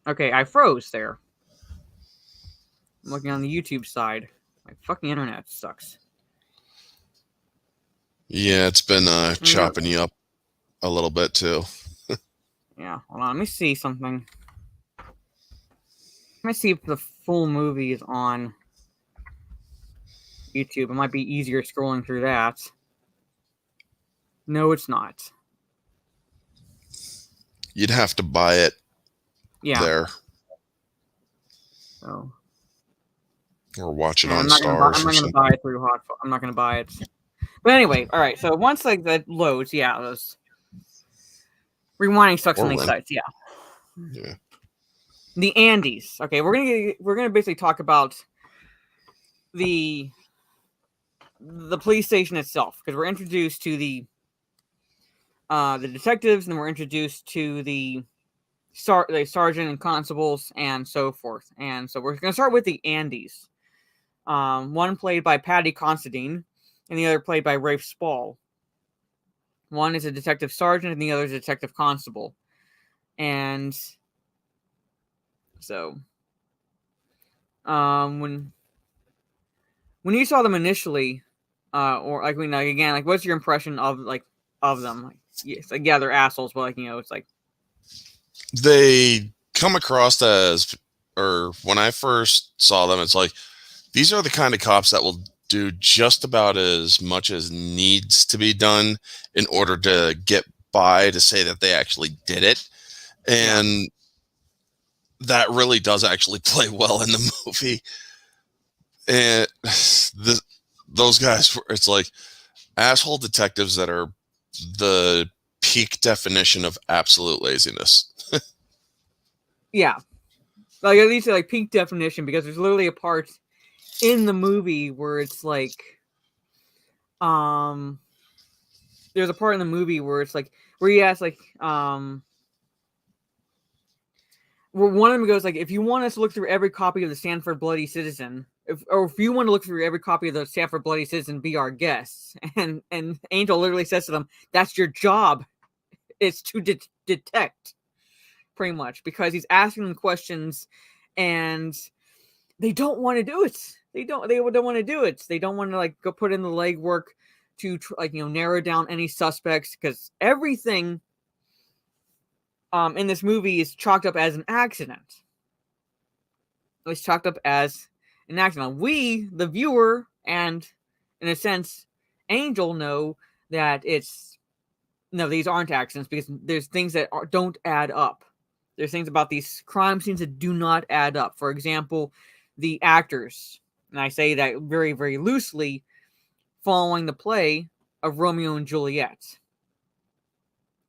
Okay, I froze there. I'm looking on the YouTube side. My fucking internet sucks. Yeah, it's been chopping you up a little bit too. Yeah, hold on. Let me see something. Let me see if the full movie is on YouTube. It might be easier scrolling through that. No, it's not. You'd have to buy it there So or watch it I'm on not gonna Stars or something. buy it through Hot. I'm not gonna buy it. But anyway, all right. So once like that loads, yeah, those rewinding sucks on these sites. Yeah. The Andes. Okay, we're gonna basically talk about the police station itself because we're introduced to the detectives and we're introduced to the sergeant and constables and so forth. And so we're gonna start with the Andes. One played by Patty Considine and the other played by Rafe Spall. One is a detective sergeant and the other is a detective constable. And so when you saw them initially, or like again, like what's your impression of them? Like, yes, like yeah, they're assholes, but like it's like they come across as, or when I first saw them, it's like these are the kind of cops that will do just about as much as needs to be done in order to get by to say that they actually did it. And that really does actually play well in the movie. And those guys, it's like asshole detectives that are the peak definition of absolute laziness. yeah, like at least like peak definition because there's literally a part in the movie where it's like, there's a part in the movie where it's like where he asks like, where one of them goes like, if you want us to look through every copy of the Stanford Bloody Citizen, if you want to look through every copy of the Stanford Bloody Citizen, be our guests. And Angel literally says to them, "That's your job. It's to detect." Pretty much because he's asking them questions, and they don't want to do it. They don't want to do it. They don't want to like go put in the legwork to narrow down any suspects because everything in this movie is chalked up as an accident. It's chalked up as an accident. We, the viewer, and in a sense, Angel know that these aren't accidents because there's things that don't add up. There's things about these crime scenes that do not add up. For example, the actors, and I say that very, very loosely, following the play of Romeo and Juliet.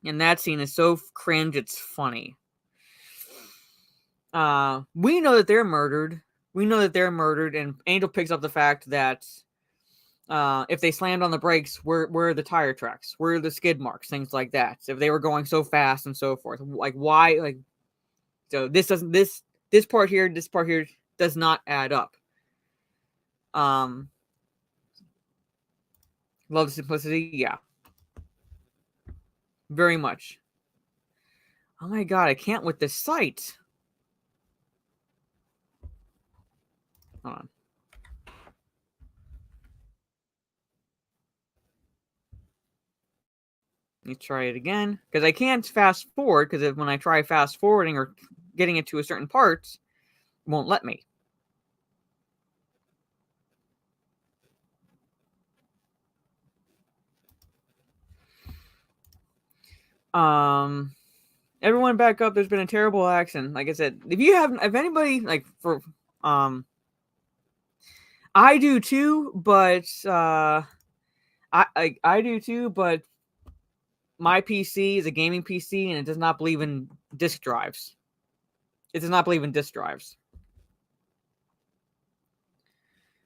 And that scene is so cringe, it's funny. We know that they're murdered. And Angel picks up the fact that if they slammed on the brakes, where are the tire tracks? Where are the skid marks? Things like that. So if they were going so fast and so forth. Like, why? Like, so this part here does not add up. Love the simplicity, yeah. Very much. Oh my god, I can't with this site. Hold on. Let me try it again. Because I can't fast forward, because when I try fast forwarding or getting it to a certain part, it won't let me. Everyone back up. There's been a terrible accident. Like I said, if anybody like for I do too, but I do too, but my PC is a gaming PC and it does not believe in disk drives. It does not believe in disk drives.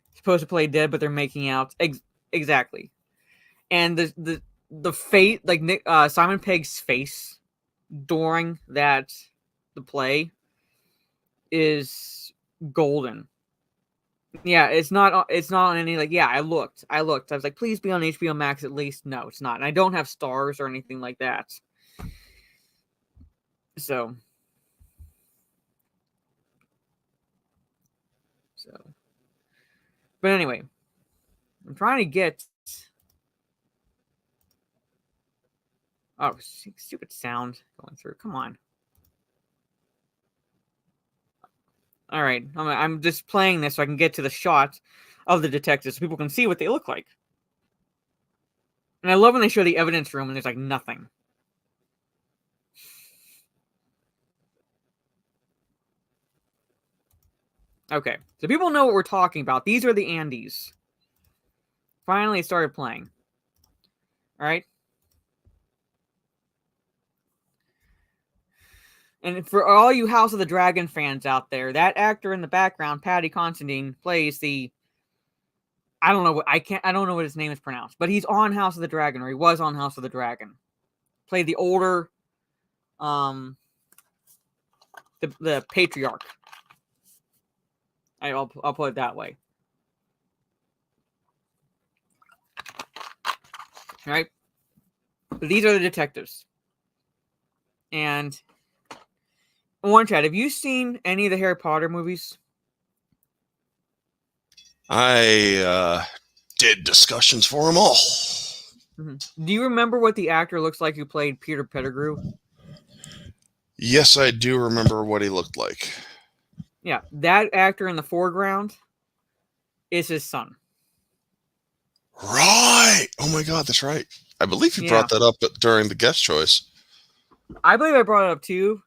It's supposed to play dead, but they're making out exactly. And the fate, like Simon Pegg's face during the play is golden. Yeah, it's not on any, like, yeah, I looked. I was like, please be on HBO Max at least. No, it's not. And I don't have stars or anything like that. So. But anyway, I'm trying to get. Oh, stupid sound going through. Come on. All right, I'm just playing this so I can get to the shot of the detectives so people can see what they look like. And I love when they show the evidence room and there's like nothing. Okay, so people know what we're talking about. These are the Andes. Finally, it started playing. All right. And for all you House of the Dragon fans out there, that actor in the background, Paddy Considine, plays the. I don't know what his name is pronounced, but he's on House of the Dragon, or he was on House of the Dragon. Played the older, the patriarch. I'll put it that way. All right, but these are the detectives, and. One chat, have you seen any of the Harry Potter movies? I did discussions for them all. Mm-hmm. Do you remember what the actor looks like who played Peter Pettigrew? Yes, I do remember what he looked like. Yeah, that actor in the foreground is his son. Right. Oh my God, that's right. I believe you brought that up during the guest choice. I believe I brought it up too.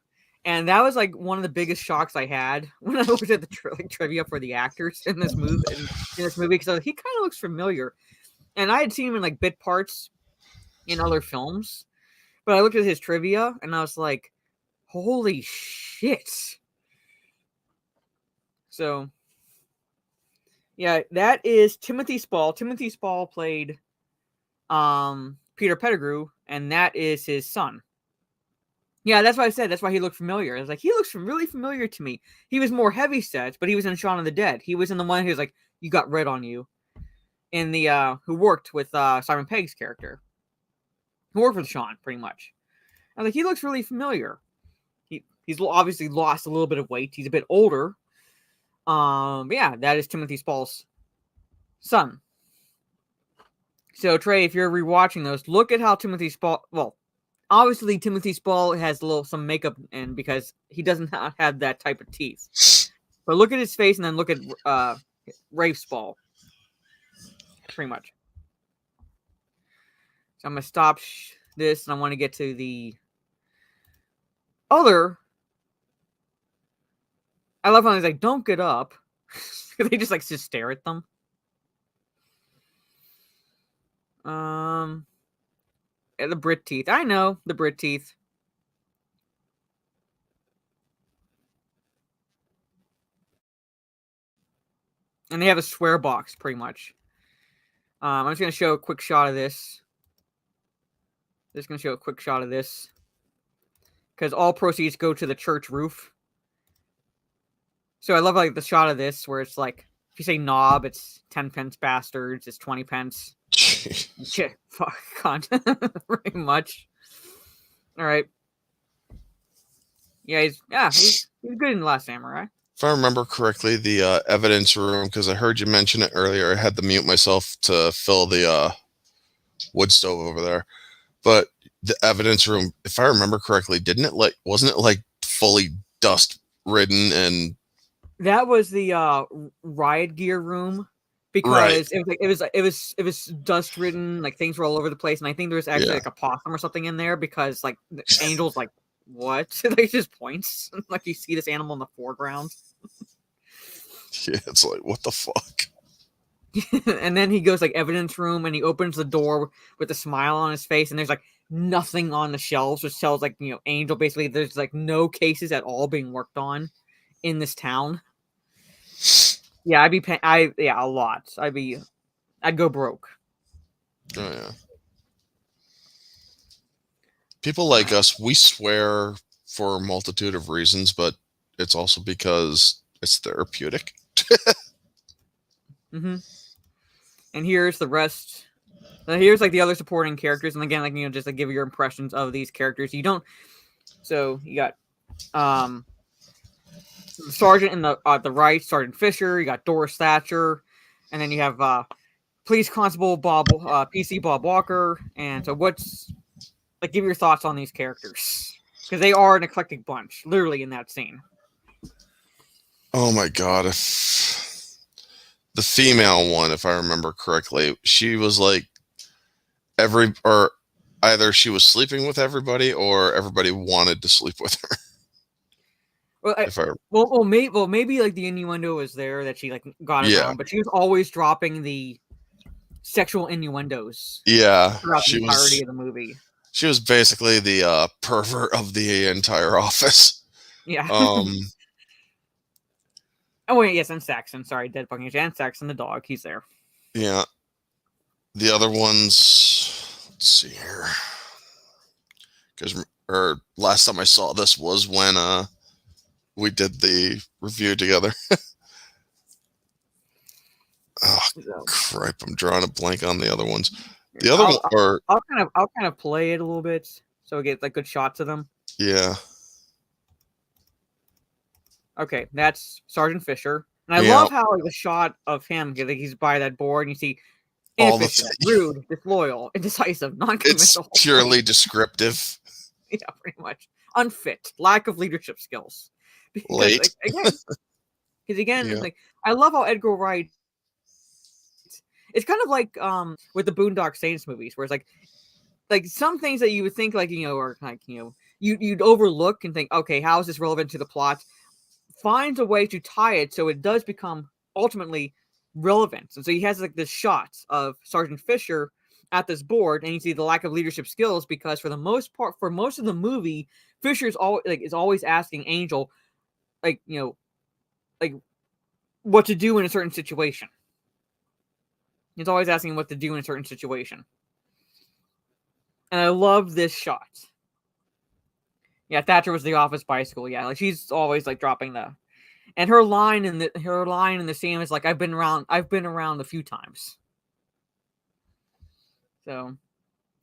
And that was like one of the biggest shocks I had when I looked at the trivia for the actors in this movie. Because he kind of looks familiar, and I had seen him in like bit parts in other films, but I looked at his trivia and I was like, "Holy shit!" So, yeah, that is Timothy Spall. Timothy Spall played Peter Pettigrew, and that is his son. Yeah, that's why I said. That's why he looked familiar. I was like, he looks really familiar to me. He was more heavy set, but he was in Shaun of the Dead. He was in the one who's like, you got red on you. In the, who worked with Simon Pegg's character. Who worked with Shaun, pretty much. I was like, he looks really familiar. He's obviously lost a little bit of weight. He's a bit older. Yeah, that is Timothy Spall's son. So, Trey, if you're rewatching those, look at how Timothy Spall, well, obviously, Timothy Spall has some makeup in because he doesn't have that type of teeth. But look at his face and then look at Rafe Spall. Pretty much. So I'm going to stop this and I want to get to the other. I love how he's like, don't get up. They just like just stare at them. The Brit teeth. I know, the Brit teeth. And they have a swear box, pretty much. I'm just going to show a quick shot of this. Just going to show a quick shot of this. Because all proceeds go to the church roof. So I love like the shot of this where it's like, if you say knob, it's 10 pence bastards, it's 20 pence. Shit, fuck, cunt. Very much. All right. Yeah, he's good in The Last Samurai. If I remember correctly, the evidence room, because I heard you mention it earlier, I had to mute myself to fill the wood stove over there. But the evidence room, if I remember correctly, wasn't it like fully dust ridden and That was the riot gear room because it was dust ridden, like things were all over the place, and I think there was actually Yeah. like a possum or something in there because like the Angel's like, what? Like just points like you see this animal in the foreground. yeah, it's like what the fuck. And then he goes like evidence room and he opens the door with a smile on his face and there's like nothing on the shelves, which tells like, you know, Angel basically there's like no cases at all being worked on in this town. Yeah, I'd be paying a lot. I'd go broke. Oh yeah. People like us, we swear for a multitude of reasons, but it's also because it's therapeutic. Mm-hmm. And here's the rest. Here's like the other supporting characters, and again, like, you know, just to give your impressions of these characters. You don't. So you got Sergeant in the right, Sergeant Fisher. You got Doris Thatcher, and then you have Police Constable Bob, PC Bob Walker. And so, what's like? Give your thoughts on these characters because they are an eclectic bunch, literally in that scene. Oh my god! If the female one, if I remember correctly, she was like either she was sleeping with everybody or everybody wanted to sleep with her. Well, maybe like the innuendo was there that she like got around, but she was always dropping the sexual innuendos. Yeah, throughout the entirety of the movie. She was basically the pervert of the entire office. Yeah. Oh wait, yes, and Saxon. Sorry, Dead Buckingham and Saxon the dog. He's there. Yeah. The other ones, let's see here, because last time I saw this was when we did the review together. Oh crap! I'm drawing a blank on the other ones. The other one, or I'll kind of play it a little bit so we get like good shots of them. Yeah. Okay, that's Sergeant Fisher, and I love how like, the shot of him, like he's by that board, and you see inefficient, rude, disloyal, indecisive, non-committal. It's purely descriptive. Yeah, pretty much unfit, lack of leadership skills. Because, late. Because again, like I love how Edgar Wright. It's kind of like with the Boondock Saints movies, where it's like some things that you would think like, you know, or like, you know, you'd overlook and think, okay, how is this relevant to the plot? Finds a way to tie it so it does become ultimately relevant. And so he has like this shot of Sergeant Fisher at this board, and you see the lack of leadership skills because for the most part, for most of the movie, Fisher's always asking Angel, like, you know, like what to do in a certain situation. He's always asking what to do in a certain situation. And I love this shot. Yeah, Thatcher was the office bicycle. Yeah, like she's always like dropping and her line in the scene is like, I've been around a few times. So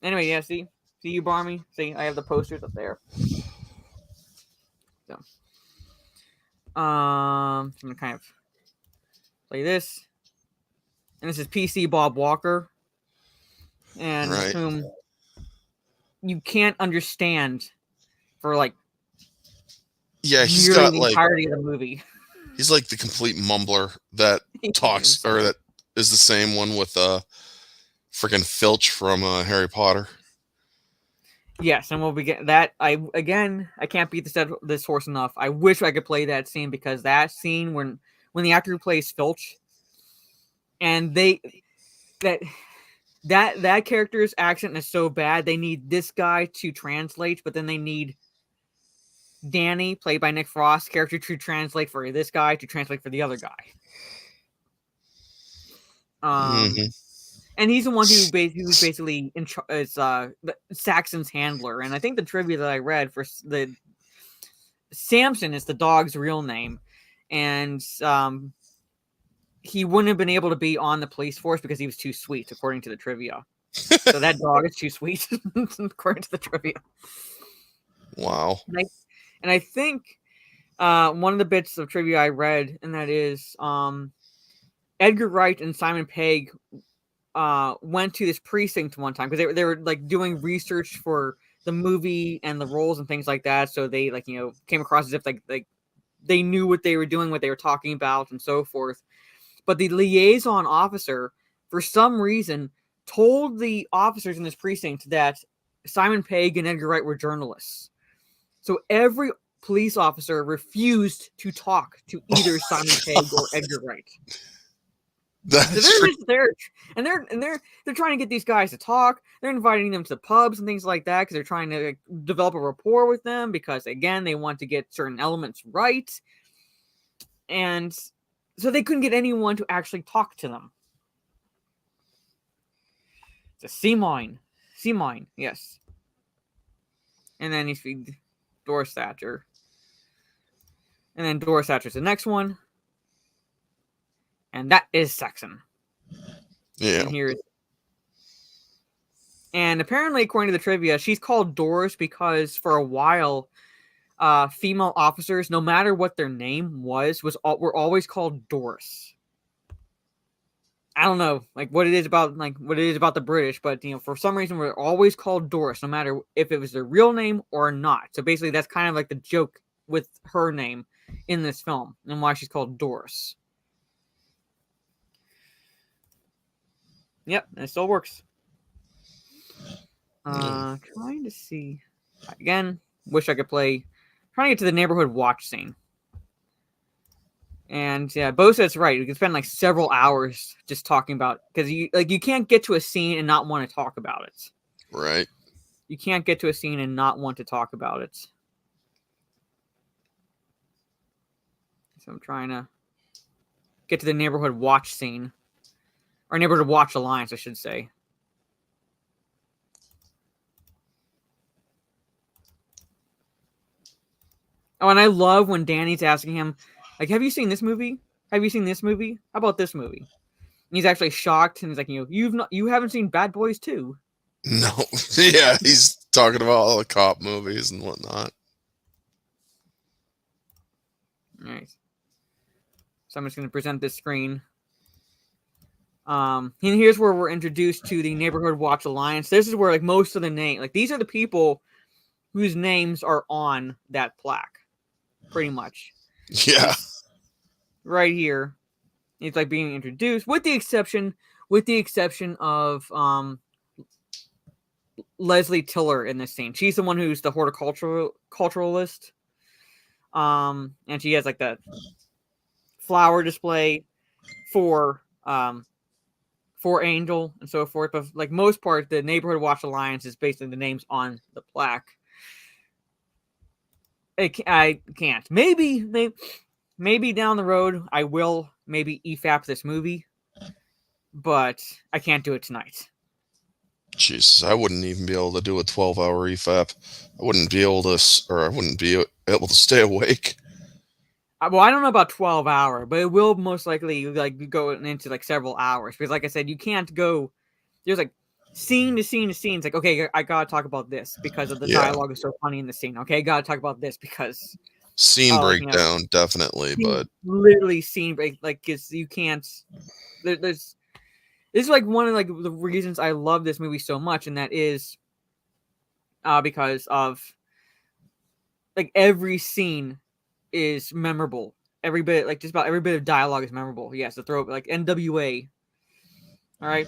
anyway, yeah, see you, Barmy. See, I have the posters up there. So I'm gonna kind of play this. And this is PC Bob Walker. And whom you can't understand for like he's got the like entirety of the movie. He's like the complete mumbler that talks, or that is the same one with freaking Filch from Harry Potter. Yes, and we'll begin that. I can't beat this horse enough. I wish I could play that scene because that scene when the actor who plays Filch, and that character's accent is so bad they need this guy to translate, but then they need Danny, played by Nick Frost, character to translate for this guy to translate for the other guy. And he's the one who's basically is Saxon's handler. And I think the trivia that I read for the Samson is the dog's real name, and he wouldn't have been able to be on the police force because he was too sweet, according to the trivia. So that dog is too sweet, according to the trivia. Wow. And I think one of the bits of trivia I read, and that is Edgar Wright and Simon Pegg went to this precinct one time because they were like doing research for the movie and the roles and things like that. So they came across as if like they knew what they were doing, what they were talking about, and so forth. But the liaison officer, for some reason, told the officers in this precinct that Simon Pegg and Edgar Wright were journalists. So every police officer refused to talk to either Simon Pegg or Edgar Wright. So they're trying to get these guys to talk. They're inviting them to the pubs and things like that because they're trying to develop a rapport with them because, again, they want to get certain elements right. And so they couldn't get anyone to actually talk to them. It's a sea mine. Sea mine, yes. And then he's Doris Thatcher. And then Doris Thatcher's the next one. And that is Saxon. Yeah. And apparently, according to the trivia, she's called Doris because for a while, female officers, no matter what their name were always called Doris. I don't know, what it is about the British, but for some reason we're always called Doris, no matter if it was their real name or not. So basically, that's kind of like the joke with her name in this film and why she's called Doris. Yep, it still works. Trying to see again. Wish I could play. Trying to get to the neighborhood watch scene. And yeah, Bo says right. You can spend several hours just talking about because you can't get to a scene and not want to talk about it. Right. You can't get to a scene and not want to talk about it. So I'm trying to get to the neighborhood watch scene. Or neighborhood watch alliance, I should say. Oh, and I love when Danny's asking him, have you seen this movie? Have you seen this movie? How about this movie? And he's actually shocked, and he's like, you haven't seen Bad Boys 2? No. Yeah, he's talking about all the cop movies and whatnot. All right. So I'm just going to present this screen. And here's where we're introduced to the Neighborhood Watch Alliance. This is where most of the name, these are the people whose names are on that plaque, pretty much. Yeah. Right here, it's being introduced, with the exception of Leslie Tiller in this scene. She's the one who's the horticulturalist, and she has that flower display for Angel and so forth. But most part, the Neighborhood Watch Alliance is basically the names on the plaque. I can't. Maybe down the road I will maybe EFAP this movie, but I can't do it tonight. Jesus, I wouldn't even be able to do a 12-hour EFAP. I wouldn't be able to stay awake. Well, I don't know about 12-hour, but it will most likely go into several hours because, like I said, you can't go. There's scene to scene to scene. It's okay, I gotta talk about this because of the dialogue is so funny in the scene. Okay, gotta talk about this because scene breakdown definitely, but literally scene break because you can't. This is one of the reasons I love this movie so much, and that is because of every scene is memorable. Every bit, just about every bit of dialogue is memorable. Yes, to throw NWA. All right.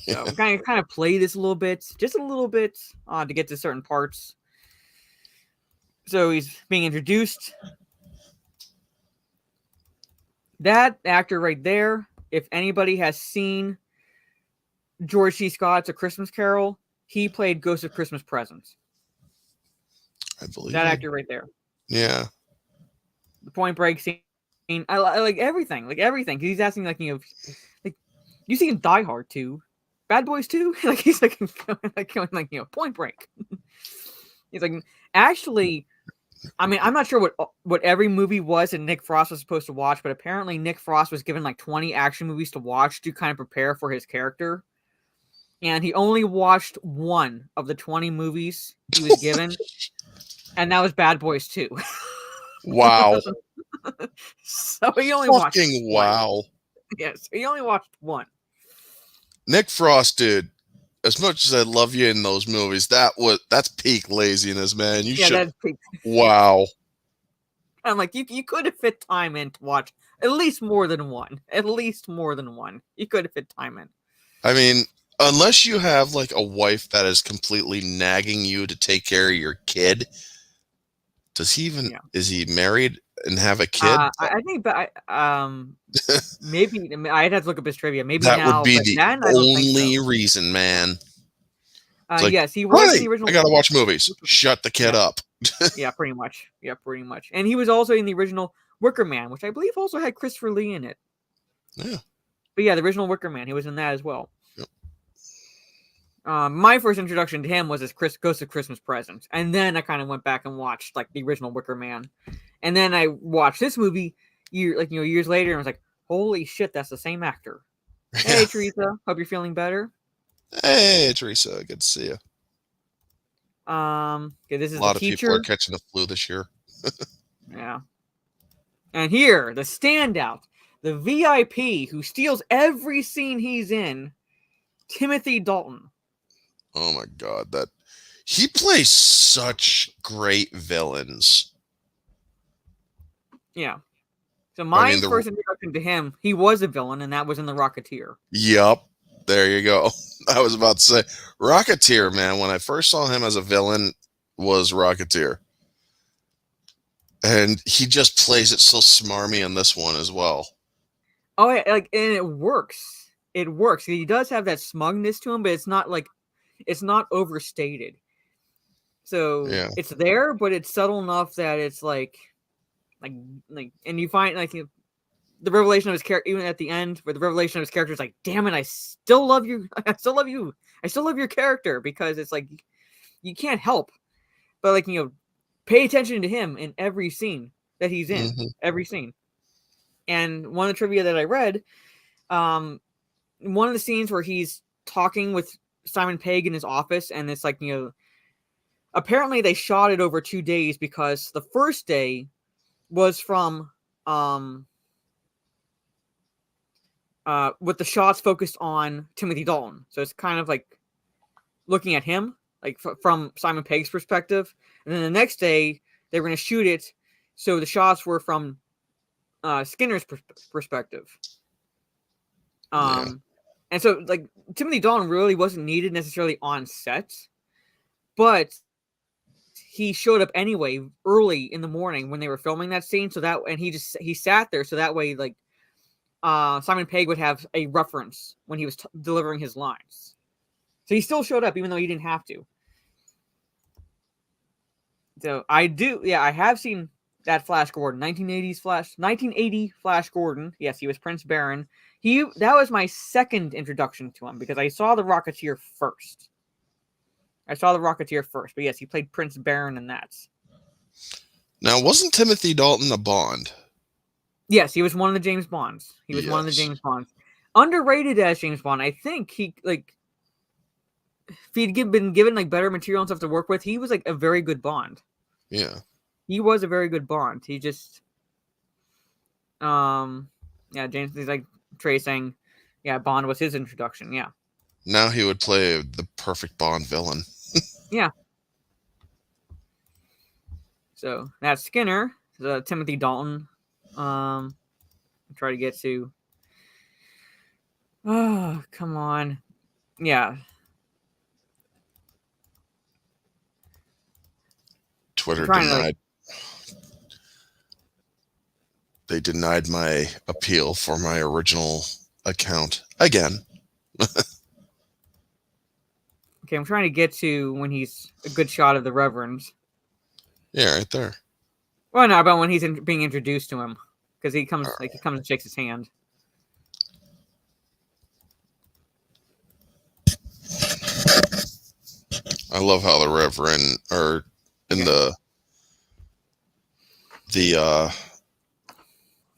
So I'm kind of play this a little bit, just a little bit, to get to certain parts. So he's being introduced. That actor right there, if anybody has seen George C. Scott's A Christmas Carol, he played Ghost of Christmas Present. I believe that actor right there. Yeah. The Point Break scene. I like everything. Everything. He's asking you seen Die Hard 2? Bad Boys 2? He's Point Break. He's actually, I'm not sure what every movie was that Nick Frost was supposed to watch, but apparently Nick Frost was given 20 action movies to watch to kind of prepare for his character. And he only watched one of the 20 movies he was given, and that was Bad Boys 2. Wow. So he only watched wow. Yes, he only watched one. Nick Frost, dude, as much as I love you in those movies, that's peak laziness, man. You should. That's peak. Wow. I'm like, you could have fit time in to watch at least more than one. At least more than one. You could have fit time in. I mean, unless you have like a wife that is completely nagging you to take care of your kid. Does he even? Yeah. Is he married and have a kid? I think, but maybe I'd have to look up his trivia. Maybe that now, would be the only reason, man. Like, yes, he was in the original. I gotta watch movies. Shut the kid up. Yeah, pretty much. Yeah, pretty much. And he was also in the original Wicker Man, which I believe also had Christopher Lee in it. Yeah. But yeah, the original Wicker Man, he was in that as well. Yep. My first introduction to him was as Ghost of Christmas Present, and then I kind of went back and watched like the original Wicker Man, and then I watched this movie years later, and I was like, holy shit, that's the same actor. Hey, Teresa, hope you're feeling better. Hey, Teresa, good to see you. Okay, this is a lot the teacher. of people are catching the flu this year. Yeah. And here, the standout, the VIP who steals every scene he's in, Timothy Dalton. Oh my God, he plays such great villains. Yeah. So my first introduction to him, he was a villain, and that was in The Rocketeer. Yup. There you go. I was about to say Rocketeer, man. When I first saw him as a villain, was Rocketeer, and he just plays it so smarmy in this one as well. Oh yeah, and it works. It works. He does have that smugness to him, but it's not overstated. So it's there, but it's subtle enough that it's like, and you find the revelation of his character, even at the end, where the revelation of his character is like, damn it, I still love you. I still love you. I still love your character, because it's like, you can't help but pay attention to him in every scene that he's in, every scene. And one of the trivia that I read, one of the scenes where he's talking with Simon Pegg in his office, and it's like, apparently they shot it over 2 days, because the first day was from, with the shots focused on Timothy Dalton. So it's kind of like looking at him, like from Simon Pegg's perspective. And then the next day, they were going to shoot it, so the shots were from Skinner's perspective. And so, Timothy Dalton really wasn't needed necessarily on set, but he showed up anyway early in the morning when they were filming that scene. So he sat there, so that way, Simon Pegg would have a reference when he was delivering his lines. So he still showed up even though he didn't have to. So I have seen that Flash Gordon, 1980 Flash Gordon. Yes, he was Prince Baron. That was my second introduction to him, because I saw The Rocketeer first. But yes, he played Prince Baron in that. Now, wasn't Timothy Dalton a Bond? Yes, he was one of the James Bonds. Underrated as James Bond. I think he, if he'd been given better material and stuff to work with, he was a very good Bond. Yeah. He was a very good Bond. He just James, he's Trey saying, Bond was his introduction, yeah. Now he would play the perfect Bond villain. Yeah. So that's Skinner, Timothy Dalton. I'll try to get to. Oh, come on. Yeah. Twitter denied. They denied my appeal for my original account again. Okay, I'm trying to get to when he's a good shot of the Reverend. Yeah, right there. Well, no, about when he's being introduced to him, because he comes and shakes his hand. I love how the Reverend, or in the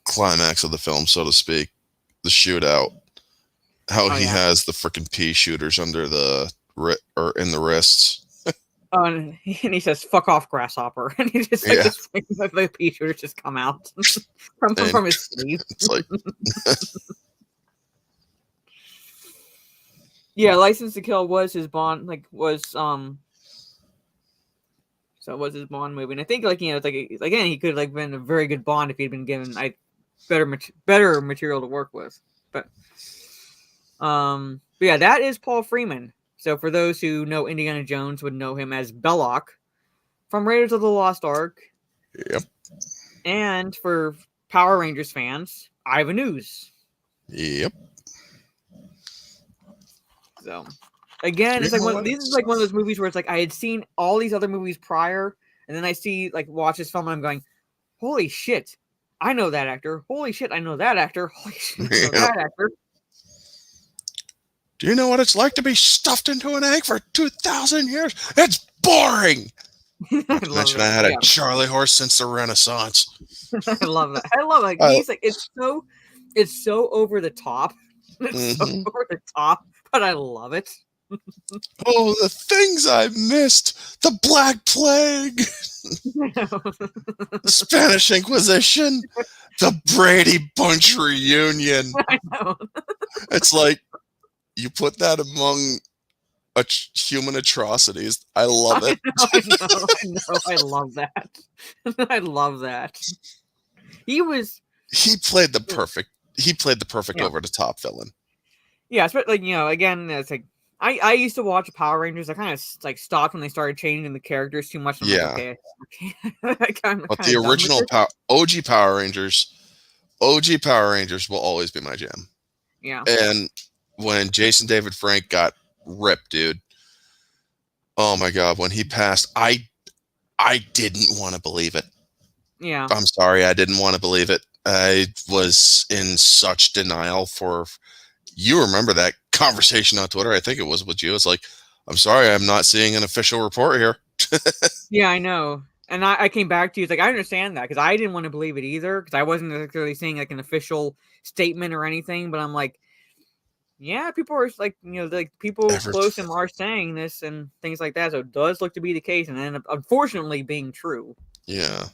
climax of the film, so to speak, the shootout, how he has the freaking pea shooters under the or in the wrists. Oh, and he says, "Fuck off, grasshopper," and he just the pea shooters just come out from his sleeve. It's like. Yeah, License to Kill was his Bond, so it was his Bond movie. And I think, it's like, again, he could have been a very good Bond if he'd been given better material to work with. But yeah, that is Paul Freeman. So for those who know Indiana Jones would know him as Belloc from Raiders of the Lost Ark. Yep. And for Power Rangers fans, Ivan Ooze. Yep. So again, it's like these is like one of those movies where it's like I had seen all these other movies prior, and then I watch this film and I'm going, holy shit, I know that actor. Holy shit, I know that actor. Holy shit, I know that actor. Do you know what it's like to be stuffed into an egg for 2,000 years? It's boring. I had a Charlie horse since the Renaissance. I love that. I love it. He's like, it's so over the top. It's so over the top, but I love it. Oh, the things I missed. The Black Plague. The Spanish Inquisition. The Brady Bunch reunion. I know. It's like, you put that among human atrocities. I love it. I know. I love that. I love that. He played the perfect over the top villain. Yeah, but again, it's like I used to watch Power Rangers. I kind of stopped when they started changing the characters too much. I'm Yeah. Like, okay. But the original OG Power Rangers will always be my jam. Yeah. And when Jason David Frank got ripped, dude. Oh my God, when he passed, I didn't want to believe it. Yeah. I'm sorry, I didn't want to believe it. I was in such denial you remember that conversation on Twitter? I think it was with you. It's like, I'm sorry, I'm not seeing an official report here. Yeah, I know. And I came back to you. It's like, I understand that because I didn't want to believe it either because I wasn't necessarily seeing an official statement or anything. But I'm like, yeah, people are people close to him are saying this and things like that. So it does look to be the case, and then unfortunately being true. Yeah.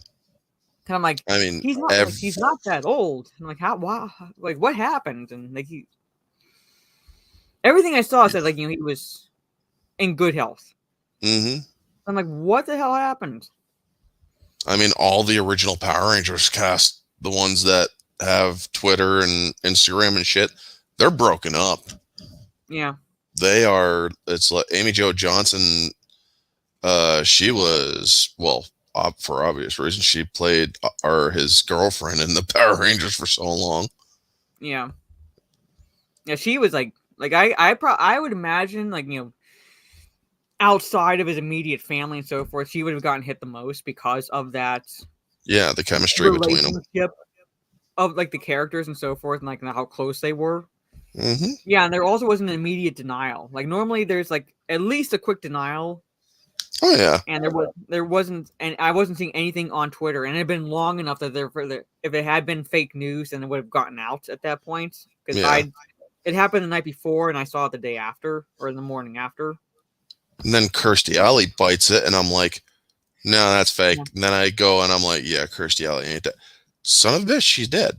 And I'm like, I mean, he's not that old. I'm like, wow, what happened? And everything I saw said he was in good health. Mm-hmm. I'm like, what the hell happened? I mean, all the original Power Rangers cast, the ones that have Twitter and Instagram and shit, they're broken up. Yeah. They are. It's like Amy Jo Johnson. She was, well, for obvious reasons, she played his girlfriend in the Power Rangers for so long. Yeah. Yeah, she was I would imagine outside of his immediate family and so forth, she would have gotten hit the most because of that. Yeah, the chemistry between them. Of the characters and so forth, and how close they were. Mm-hmm. Yeah, and there also wasn't an immediate denial. Normally there's at least a quick denial. Oh yeah. And there wasn't, and I wasn't seeing anything on Twitter, and it had been long enough that if it had been fake news, then it would have gotten out at that point. Because it happened the night before, and I saw it the day after or the morning after. And then Kirstie Alley bites it, and I'm like, no, that's fake. Yeah. And then I go and I'm like, yeah, Kirstie Alley ain't that. Son of a bitch, she's dead.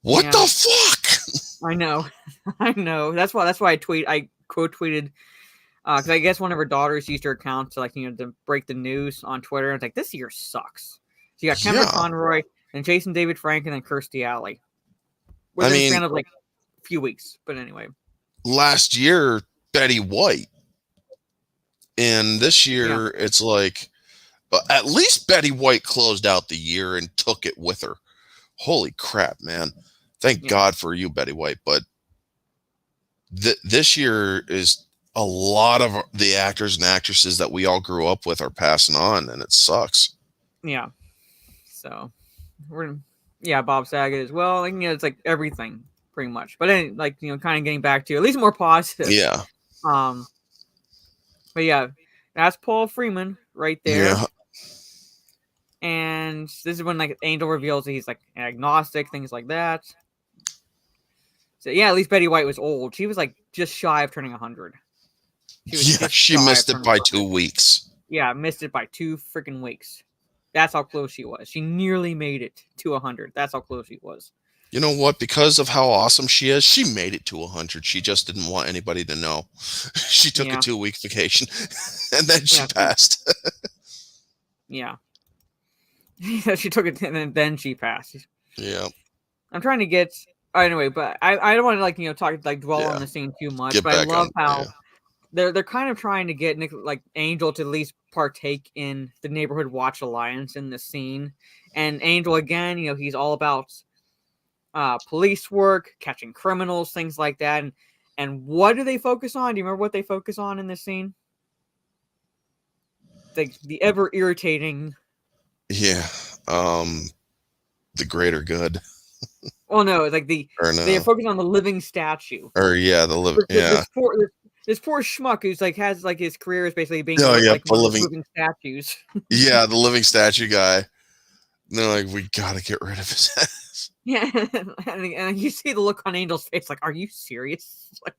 What the fuck? I know. I know. That's why I quote tweeted because I guess one of her daughters used her account to to break the news on Twitter. And it's like, this year sucks. So you got Kevin Conroy and Jason David Frank and then Kirstie Alley. Within a span of a few weeks. But anyway. Last year, Betty White. And this year, it's at least Betty White closed out the year and took it with her. Holy crap, man. Thank God for you, Betty White. But this year is a lot of the actors and actresses that we all grew up with are passing on, and it sucks. Yeah. So, Bob Saget as well. It's everything, pretty much. But then, kind of getting back to at least more positive. Yeah. But yeah, that's Paul Freeman right there. Yeah. And this is when Angel reveals that he's agnostic, things like that. So yeah, at least Betty White was old. She was just shy of turning 100. She missed it by 2 weeks. Yeah, missed it by 2 freaking weeks. That's how close she was. She nearly made it to 100. That's how close she was. you know what? Because of how awesome she is, she made it to 100. She just didn't want anybody to know. She took a 2-week vacation, and then she passed. Yeah. She took it, and then she passed. Yeah. I'm trying to get anyway, but I don't want to talk dwell on the scene too much. But I love how they're kind of trying to get Angel to at least partake in the Neighborhood Watch Alliance in the scene, and Angel again, he's all about police work, catching criminals, things like that. And what do they focus on? Do you remember what they focus on in this scene? The ever irritating. Yeah. The greater good. Well, no, it's like they're focused on the living statue. Or the living. Yeah. This poor schmuck who's has his career is basically being the living statues. Yeah, the living statue guy. And they're like, we gotta get rid of his ass. Yeah, and you see the look on Angel's face, like, are you serious? Like,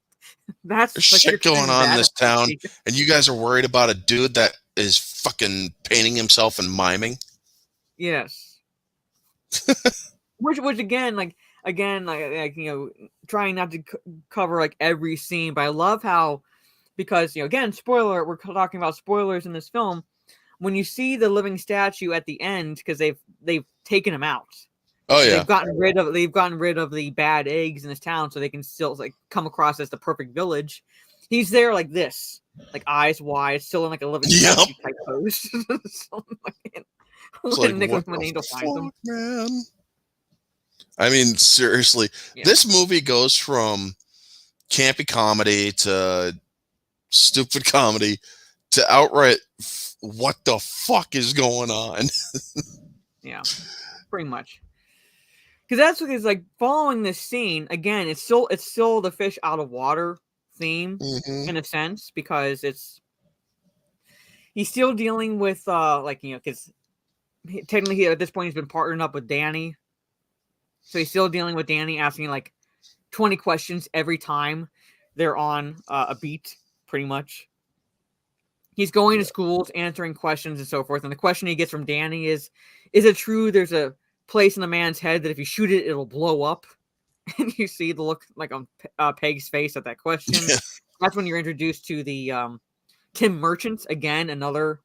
that's There's shit going on in this town, and you guys are worried about a dude that is fucking painting himself and miming. Yes. which again, trying not to cover every scene, but I love how, because again, spoiler, we're talking about spoilers in this film. When you see the living statue at the end, because they've taken him out. Oh yeah, they've gotten rid of the bad eggs in this town, so they can still come across as the perfect village. He's there like this, eyes wide, still in a living statue type pose. So, when Angel finds him, man. I mean, seriously, this movie goes from campy comedy to stupid comedy to outright what the fuck is going on. Yeah, pretty much. Because that's what it's following this scene again. It's still the fish out of water theme in a sense, because he's still dealing with because technically at this point he's been partnered up with Danny, so he's still dealing with Danny, asking 20 questions every time they're on a beat, pretty much. He's going to schools, answering questions and so forth, and the question he gets from Danny is it true there's a place in a man's head that if you shoot it, it'll blow up? And you see the look on Peg's face at that question. That's when you're introduced to the Tim Merchant, again, another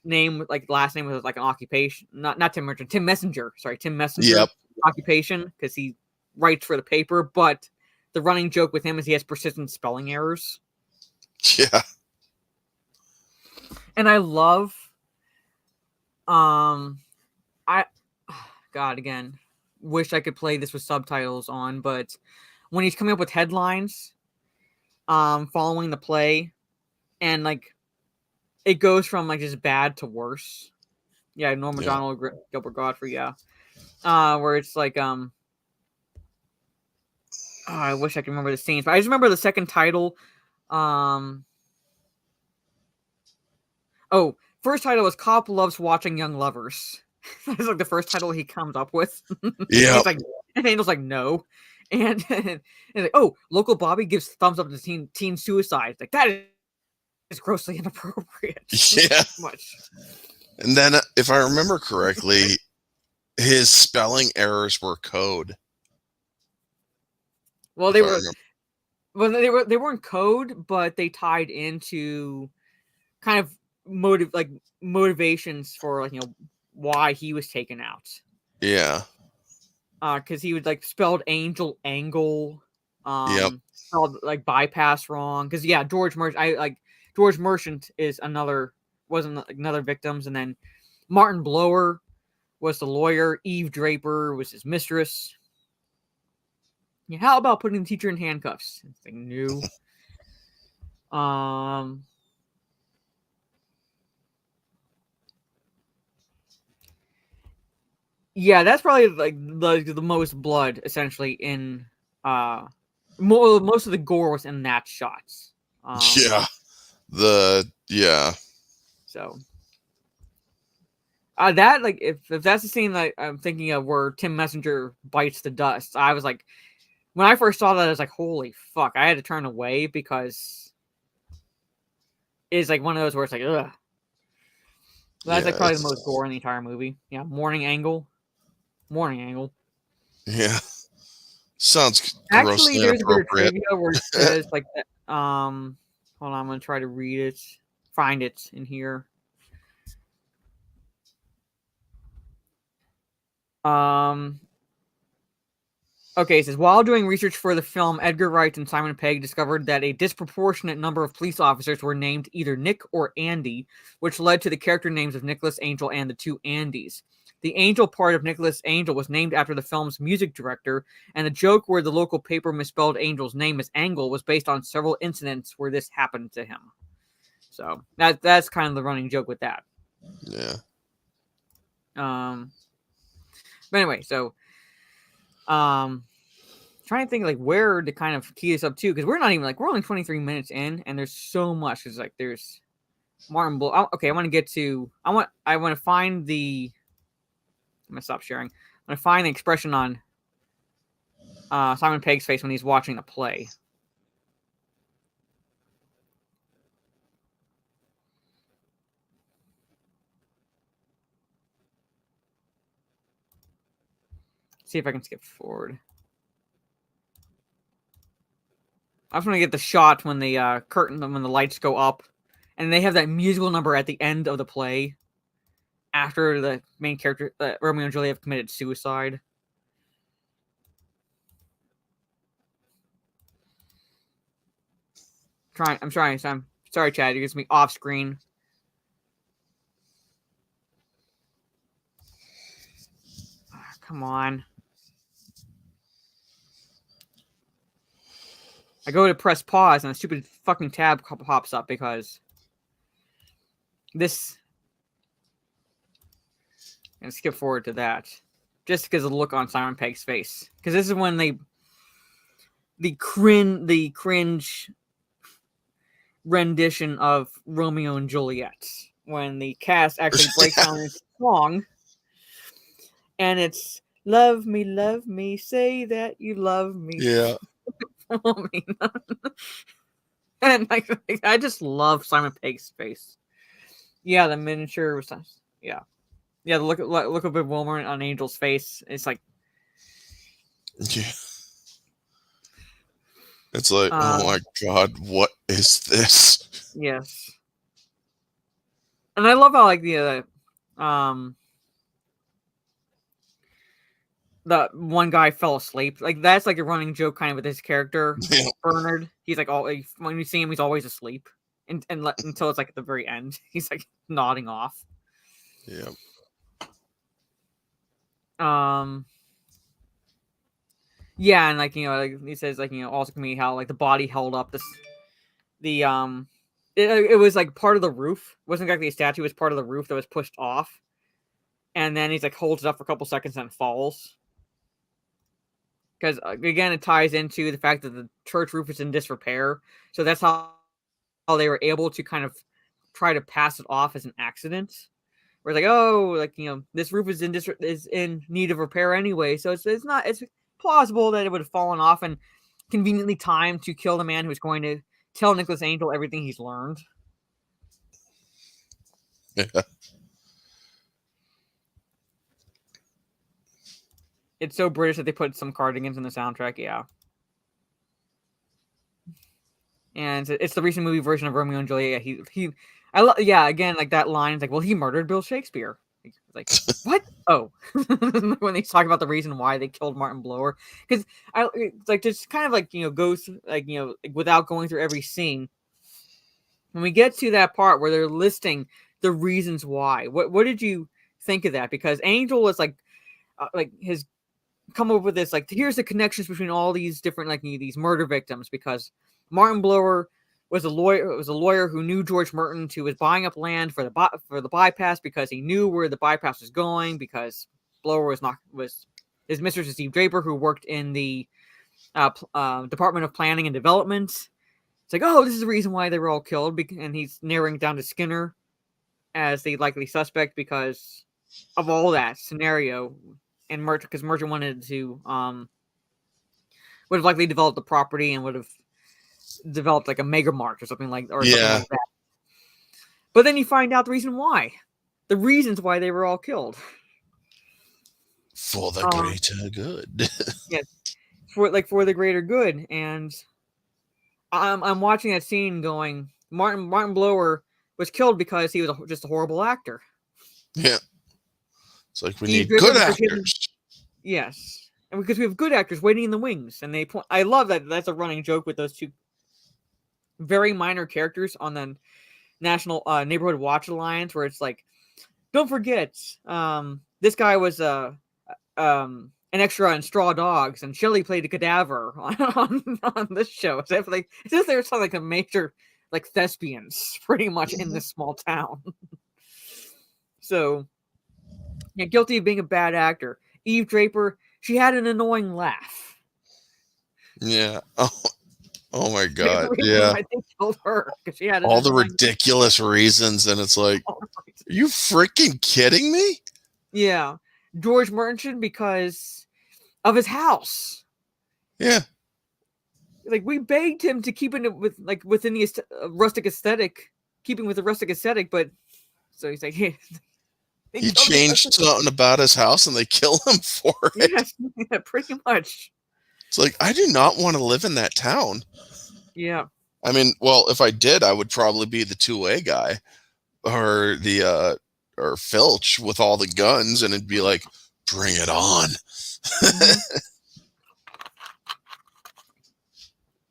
name, last name was an occupation. Not Tim Merchant, Tim Messenger. Sorry, Tim Messenger. Occupation, because he writes for the paper, but the running joke with him is he has persistent spelling errors. Yeah. And I love God, again, wish I could play this with subtitles on, but when he's coming up with headlines following the play, and it goes from just bad to worse. Yeah, Norm Macdonald, Gilbert Godfrey, where it's I wish I could remember the scenes, but I just remember the second title. First title was "Cop Loves Watching Young Lovers." That's the first title he comes up with. Yeah. And Angel's no. And local Bobby gives thumbs up to teen suicide. That is grossly inappropriate. Yeah. Much. And then, if I remember correctly, his spelling errors were code. Well, they weren't code, but they tied into kind of motivations for why he was taken out. Yeah. Because he would spelled angel angle. Spelled bypass wrong. Because George Merchant. George Merchant is another victims, and then Martin Blower was the lawyer. Eve Draper was his mistress. Yeah, how about putting the teacher in handcuffs? Something new. Yeah, that's probably the most blood essentially in most of the gore was in that shots. So that if that's the scene that I'm thinking of where Tim Messenger bites the dust, I was when I first saw that, I was holy fuck, I had to turn away because it's one of those where it's ugh. That's probably the most gore in the entire movie. Yeah, morning angle. Yeah. Sounds Actually, grossly there's a bit of inappropriate. trivia where it says like, hold on, I'm gonna try to read it, find it in here. Okay, it says, while doing research for the film, Edgar Wright and Simon Pegg discovered that a disproportionate number of police officers were named either Nick or Andy, which led to the character names of Nicholas Angel and the two Andys. The Angel part of Nicholas Angel was named after the film's music director, and a joke where the local paper misspelled Angel's name as Angle was based on several incidents where this happened to him. So that's kind of the running joke with that. Yeah. But anyway, so trying to think like where to kind of key this up to, because we're not even like, we're only 23 minutes in and there's so much. It's like there's Martin Bull. Okay, I want to find the, I'm gonna stop sharing. I'm gonna find the expression on Simon Pegg's face when he's watching the play. See if I can skip forward. I just want to get the shot when the curtain, when the lights go up, and they have that musical number at the end of the play, after the main character, Romeo and Juliet, have committed suicide. I'm sorry, Chad. You're gonna be off screen. Come on. I go to press pause and a stupid fucking tab pops up because this. And skip forward to that, just because of the look on Simon Pegg's face. Because this is when the cringe rendition of Romeo and Juliet, when the cast actually breaks down this song, and it's love me, say that you love me. Yeah. And I just love Simon Pegg's face. Yeah, the miniature was nice. Yeah, the look of bewilderment on Angel's face. It's like, Yeah. It's like, oh my god, what is this? Yes. And I love how like the one guy fell asleep. Like that's like a running joke kind of with his character, Yeah. Bernard. He's like, when you see him, he's always asleep, until it's like at the very end, he's like nodding off. Yeah. Yeah, and like like he says, like also can be how like the body held up it was like part of the roof. It wasn't exactly a statue. It was part of the roof that was pushed off, and then he's like holds it up for a couple seconds and falls. Because again, it ties into the fact that the church roof is in disrepair, so that's how they were able to kind of try to pass it off as an accident. Where it's like, oh, like this roof is in need of repair anyway, so it's plausible that it would have fallen off and conveniently timed to kill the man who's going to tell Nicholas Angel everything he's learned. Yeah. It's so British that they put some cardigans in the soundtrack, yeah. And it's the recent movie version of Romeo and Juliet. Again, like that line is like, well, he murdered Bill Shakespeare. Like, what? Oh, when they talk about the reason why they killed Martin Blower, because it's like just kind of like goes like without going through every scene. When we get to that part where they're listing the reasons why, what did you think of that? Because Angel was like his come up with this like, here's the connections between all these different these murder victims, because Martin Blower was a lawyer who knew George Merton, who was buying up land for the bypass because he knew where the bypass was going, because Blower was his mistress is Steve Draper, who worked in the Department of Planning and Development. It's like, oh, this is the reason why they were all killed, and he's narrowing down to Skinner as the likely suspect because of all that scenario. And Merchant, because Merchant wanted to would have likely developed the property and would have developed like a mega mart or something like that. But then you find out the reasons why they were all killed. For the greater good. Yes, for the greater good. And I'm watching that scene going, Martin Blower was killed because he was just a horrible actor. Yeah. It's like we He's need good driven for hidden- actors. Yes, and because we have good actors waiting in the wings, and I love that. That's a running joke with those two very minor characters on the National Neighborhood Watch Alliance, where it's like, don't forget, this guy was an extra on Straw Dogs, and Shelley played a cadaver on this show. So it's just there's like a major like thespians pretty much in this small town. So, yeah, guilty of being a bad actor. Eve Draper, she had an annoying laugh. Yeah. Oh my God. Yeah. I think killed her because she had all the ridiculous reasons, and it's like, are you freaking kidding me? Yeah, George Merchant because of his house. Yeah. Like we begged him to keep it with within the rustic aesthetic, keeping with the rustic aesthetic, but so he's like, hey, he changed something about his house and they kill him for it. Yes, yeah, pretty much. It's like, I do not want to live in that town. Yeah. I mean, well, if I did, I would probably be the 2A guy or the or Filch with all the guns, and it'd be like, bring it on.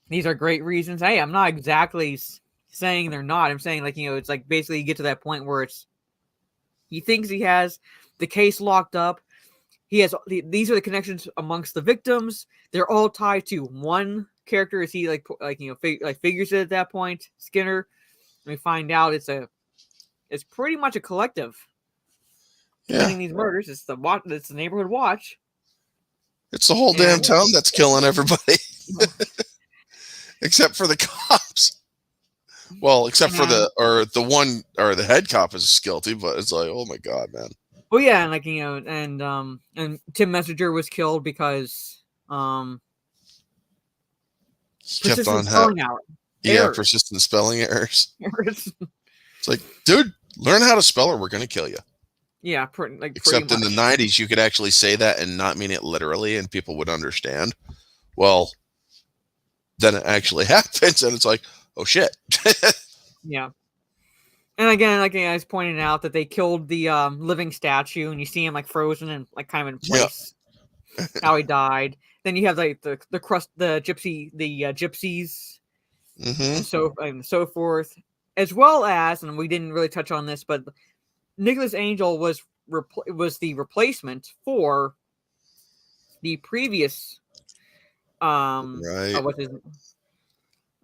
These are great reasons. Hey, I'm not exactly saying they're not. I'm saying it's like basically you get to that point where he thinks he has the case locked up. He has these are the connections amongst the victims. They're all tied to one character. Is he figures it at that point? Skinner. And we find out it's pretty much a collective. Committing these murders. It's the neighborhood watch. It's the whole damn town that's killing everybody. Except for the cops. Well, except for the head cop is guilty, but it's like, oh my God, man. Well, yeah, and and Tim Messenger was killed because he kept on having persistent spelling errors. It's like, dude, learn how to spell or we're gonna kill you. Yeah, except in the 90s, you could actually say that and not mean it literally, and people would understand. Well, then it actually happens, and it's like, oh shit. Yeah. And again, like I was pointing out, that they killed the living statue, and you see him frozen and kind of in place. Yeah. How he died. Then you have the gypsies, and so forth, as well as, and we didn't really touch on this, but Nicholas Angel was the replacement for the previous right. What's his,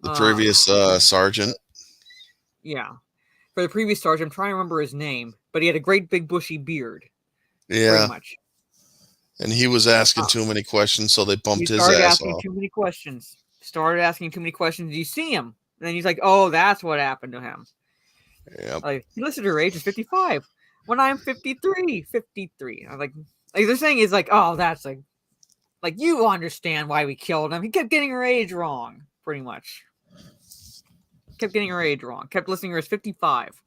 the previous sergeant. Yeah. For the previous sergeant, I'm trying to remember his name, but he had a great big bushy beard. Yeah. Pretty much. And he was asking too many questions, so they bumped his ass off. Started asking too many questions. Do you see him? And then he's like, oh, that's what happened to him. Yeah. He listed her age as 55. When I'm 53. 53. I'm like they're saying is oh, that's like you understand why we killed him. He kept getting her age wrong, pretty much. Kept getting her age wrong. Kept listing her as 55.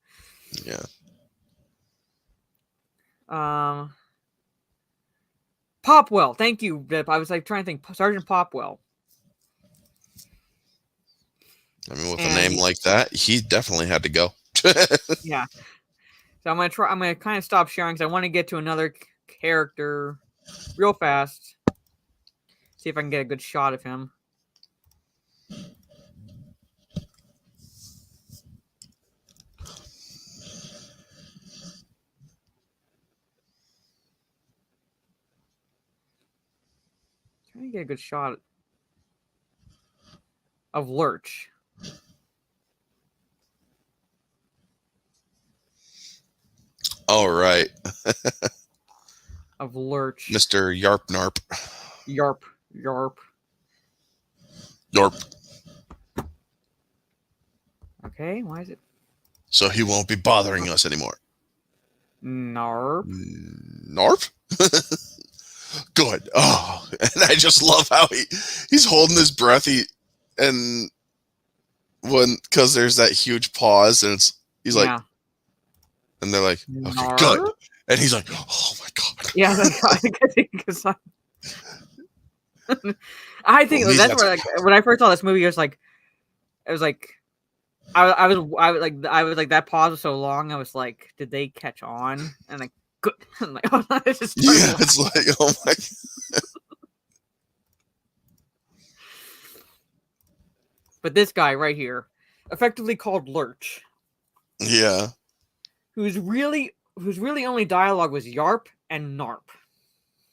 Yeah. Popwell. Thank you. I was trying to think. Sergeant Popwell. I mean, with a name like that, he definitely had to go. Yeah. So I'm gonna kind of stop sharing because I want to get to another character real fast. See if I can get a good shot of him. Trying to get a good shot of Lurch. All right. Of Lurch. Mr. Yarp Narp. Yarp. Okay, why is it? So he won't be bothering us anymore. Narp. Good. Oh, and I just love how he's holding his breath. Because there's that huge pause, and he's like, and they're like, okay, good. And he's like, oh my God. Yeah, I think because I think Well, that's where like when I first saw this movie, it was like I was like that pause was so long. I was like, did they catch on? And like, good. I'm like, oh, I just started Yeah, laughing. it's like, oh my. But this guy right here, effectively called Lurch, Yeah. whose really only dialogue was yarp and narp.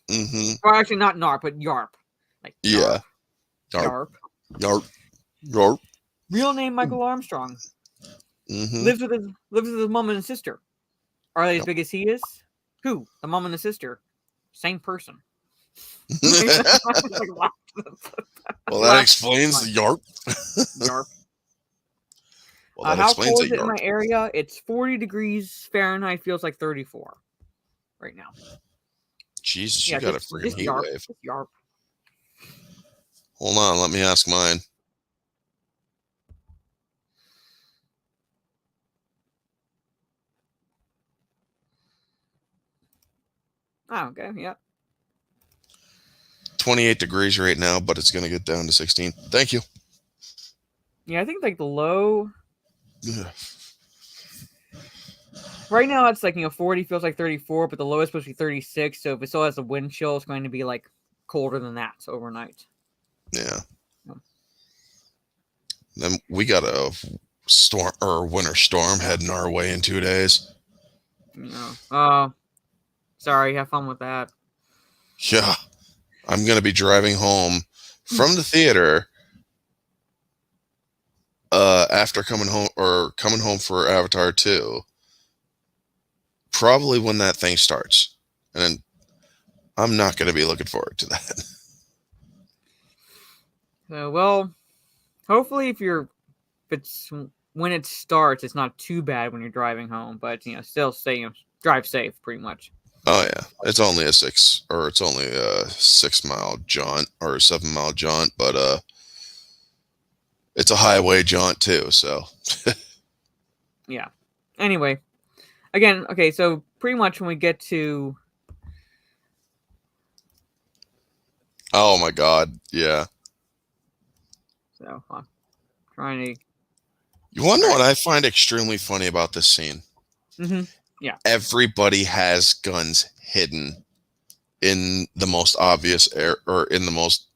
Mm-hmm. Or actually not narp, but yarp. Like Yeah. yarp. Yarp. Yarp. Real name Michael Armstrong. Mm-hmm. Lives with his mom and his sister. Are they as big as he is? Who? The mom and the sister. Same person. Well, that explains the yarp. Yarp. Well, that How explains cold the is it in yarp. my area? It's 40 degrees Fahrenheit. Feels like 34 right now. Jesus, you got a freaking heat yarp, wave. Yarp. Hold on, let me ask mine. Oh, okay, yeah. 28 degrees right now, but it's going to get down to 16. Thank you. Yeah, I think like the low Ugh. right now it's like 40 feels like 34, but the low is supposed to be 36. So if it still has a wind chill, it's going to be like colder than that overnight. Yeah. Then we got a storm or winter storm heading our way in 2 days. Oh, sorry. Have fun with that. Yeah. I'm going to be driving home from the theater after coming home for Avatar 2. Probably when that thing starts. And I'm not going to be looking forward to that. Well, hopefully if it's when it starts, it's not too bad when you're driving home, but still stay drive safe pretty much. Oh yeah, it's only a 6 mile jaunt or a 7-mile jaunt, but it's a highway jaunt too. So yeah. Anyway, again, okay. So pretty much when we get to, oh my god, yeah. So I'm trying to. You want to know what I find extremely funny about this scene? Mm-hmm. Yeah. Everybody has guns hidden in the most obvious or in the most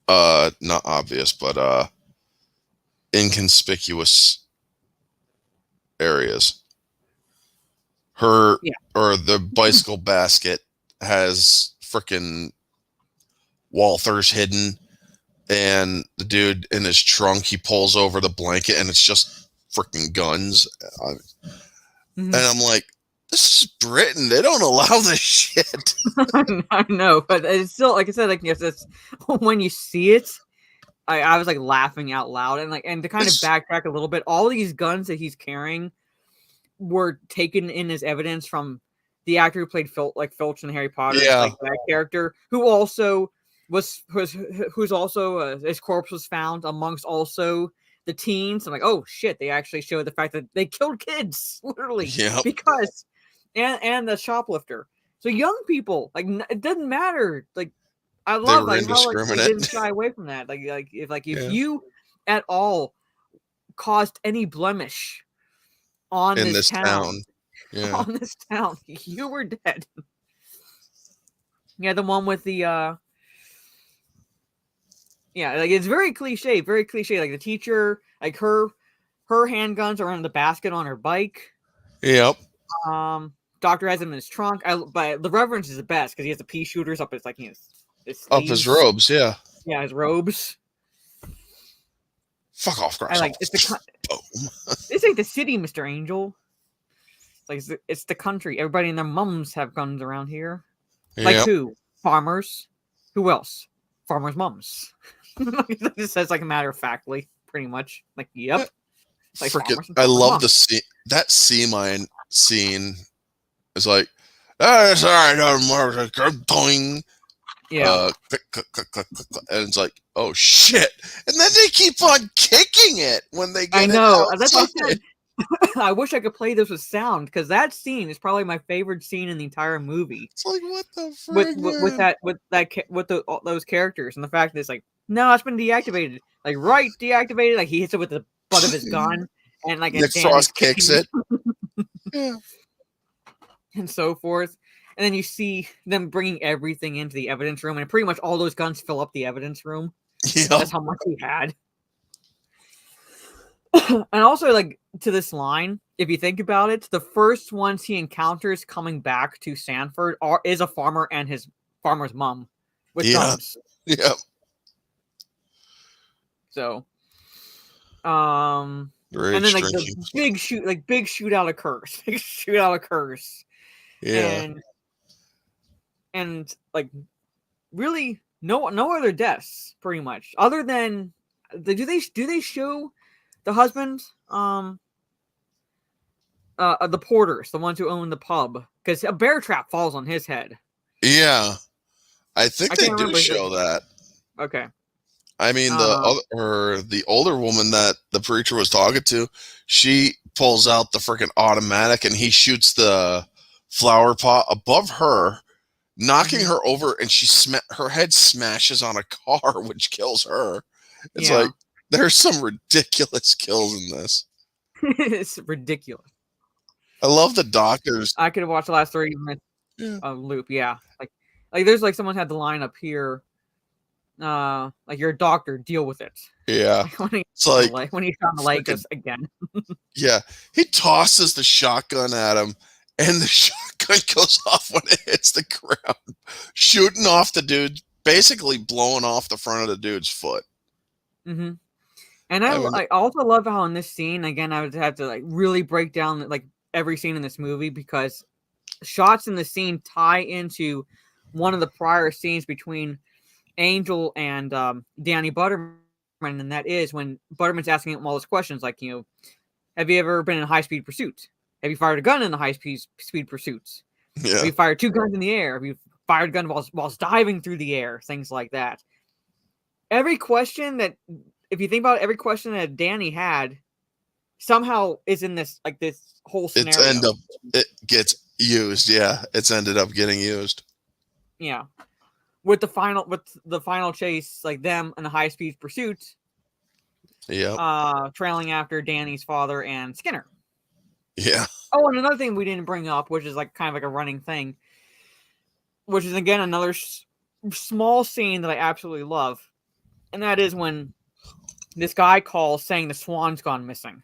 not obvious but inconspicuous areas. Or the bicycle basket has frickin' Walthers hidden, and the dude in his trunk, he pulls over the blanket and it's just frickin' guns. And I'm like, this is Britain. They don't allow this shit. I know, but it's still, like I said, like it's when you see it, I was like laughing out loud, and to kind of backtrack a little bit, all these guns that he's carrying were taken in as evidence from the actor who played Filch in Harry Potter, like that character, who also who's also his corpse was found amongst also the teens. I'm like, oh shit, they actually show the fact that they killed kids literally because and the shoplifter. So young people, like, it doesn't matter. Like, I love like how like, they didn't shy away from that. If you at all caused any blemish on this town. On this town, you were dead. Yeah, the one with the like it's very cliche. Like the teacher, like her handguns are in the basket on her bike. Yep. Doctor has them in his trunk. But the Reverend is the best because he has the pea shooters up his up his robes. Yeah, his robes. Fuck off, I like it's this ain't the city, Mr. Angel. Like it's the country. Everybody and their mums have guns around here. Like who? Farmers. Who else? Farmers' mums. It says like a matter of factly, pretty much. Like, yep. Like I love the scene. That sea mine scene is like, oh, sorry, doing. Yeah. And it's like, oh shit. And then they keep on kicking it when they get I know. it That's what I said. I wish I could play this with sound because that scene is probably my favorite scene in the entire movie. It's like, what the frick, With those characters and the fact that it's like, no, it's been deactivated. Like, right, deactivated. Like he hits it with the butt of his gun, and like Nick Frost kicks it. Yeah. And so forth. And then you see them bringing everything into the evidence room, and pretty much all those guns fill up the evidence room. Yeah. That's how much he had. And also, like, to this line, if you think about it, the first ones he encounters coming back to Sanford is a farmer and his farmer's mom with guns. Yeah. So, Very and then like the big shootout occurs. Big shootout occurs. Yeah. And like really no other deaths pretty much other than do they show the husband the porters, the ones who own the pub, because a bear trap falls on his head. Yeah. I think they do show that. Okay. I mean, the older woman that the preacher was talking to, she pulls out the freaking automatic and he shoots the flower pot above her, knocking her over, and her head smashes on a car, which kills her. It's like, there's some ridiculous kills in this. It's ridiculous. I love the doctors. I could have watched the last 30 minutes of loop. Yeah. Like there's like someone had the line up here. Like, you're a doctor, deal with it. Yeah. It's like when he's on the leg again. Yeah. He tosses the shotgun at him, and the shotgun goes off when it hits the ground, shooting off the dude, basically blowing off the front of the dude's foot. Mm-hmm. And I also love how in this scene, again, I would have to like really break down like every scene in this movie, because shots in the scene tie into one of the prior scenes between Angel and Danny Butterman, and that is when Butterman's asking him all those questions like, have you ever been in a high-speed pursuit? Have you fired a gun in the high-speed pursuits? Yeah. Have you fired 2 guns in the air? Have you fired a gun whilst diving through the air? Things like that. Every question that, if you think about it, every question that Danny had somehow is in this whole scenario. It gets used. Yeah. It's ended up getting used. Yeah. With the final chase, like them in the high speed pursuit. Yeah. Trailing after Danny's father and Skinner. Yeah. Oh, and another thing we didn't bring up, which is like kind of like a running thing, which is again another small scene that I absolutely love, and that is when this guy calls saying the swan's gone missing.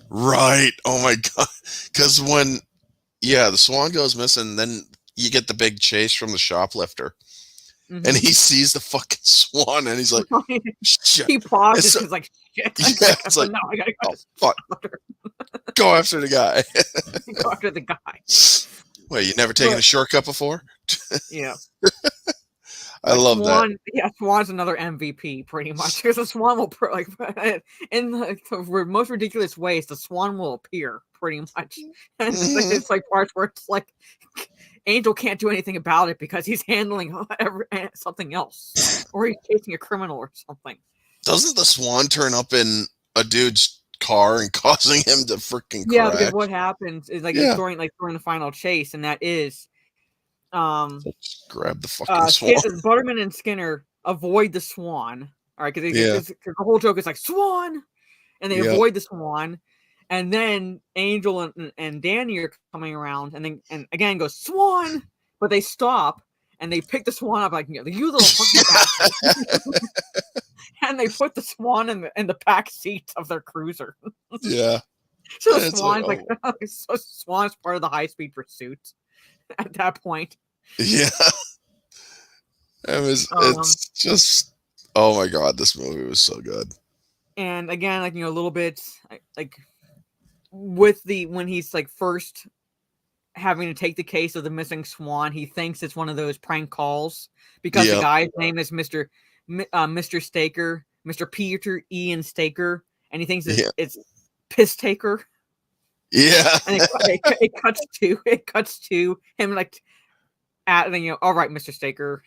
Right. Oh my god. Because the swan goes missing, then you get the big chase from the shoplifter. Mm-hmm. And he sees the fucking swan, and he's like, shit. He pauses. He's like, shit. Yeah, it's like, no, I gotta go. Fuck. Go after the guy. Go after the guy. Wait, you never taken a shortcut before? Yeah. I love that. Yeah, Swan's another MVP, pretty much, because the Swan will in the most ridiculous ways. The Swan will appear, pretty much, and it's like parts where it's like Angel can't do anything about it because he's handling something else, or he's chasing a criminal or something. Doesn't the Swan turn up in a dude's car and causing him to freaking crash? Yeah, because what happens is during the final chase, and that is. Just grab the fucking swan. Butterman and Skinner avoid the swan. All right, because the whole joke is like swan, and they avoid the swan, and then Angel and Danny are coming around, and again goes swan, but they stop and they pick the swan up like, you little fucking bastard. And they put the swan in the back seat of their cruiser. Yeah. So the swan's so Swan's part of the high speed pursuit. At that point, yeah, it's just, oh my god, this movie was so good. And again, a little bit like with when he's like first having to take the case of the missing swan, he thinks it's one of those prank calls because the guy's name is Mr. Staker, Mr. Peter Ian Staker, and he thinks it's Piss Taker. Yeah. And it cuts to him all right, Mr. Staker,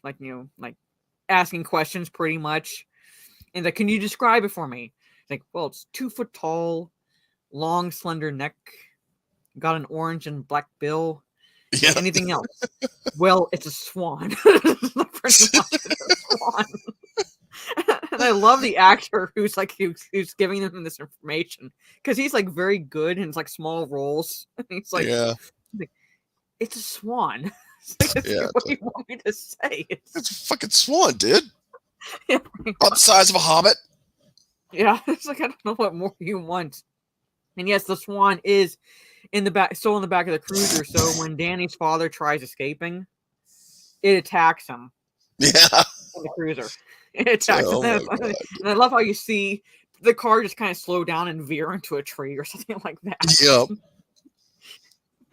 asking questions pretty much. And can you describe it for me? It's like, well, it's 2 foot tall, long, slender neck, got an orange and black bill. Yeah. Anything else? Well, it's a swan. Pretty much it's a swan. And I love the actor who's giving them this information because he's like very good in like small roles. He's like, Yeah. It's a swan. Yeah, what do you want me to say? It's a fucking swan, dude. Yeah, About the size of a hobbit. yeah, it's like I don't know what more you want. And yes, the swan is still in the back of the cruiser. So when Danny's father tries escaping, it attacks him. Yeah. In the cruiser. It attacks Oh him. my God. And I love how you see the car just kind of slow down and veer into a tree or something like that. Yep.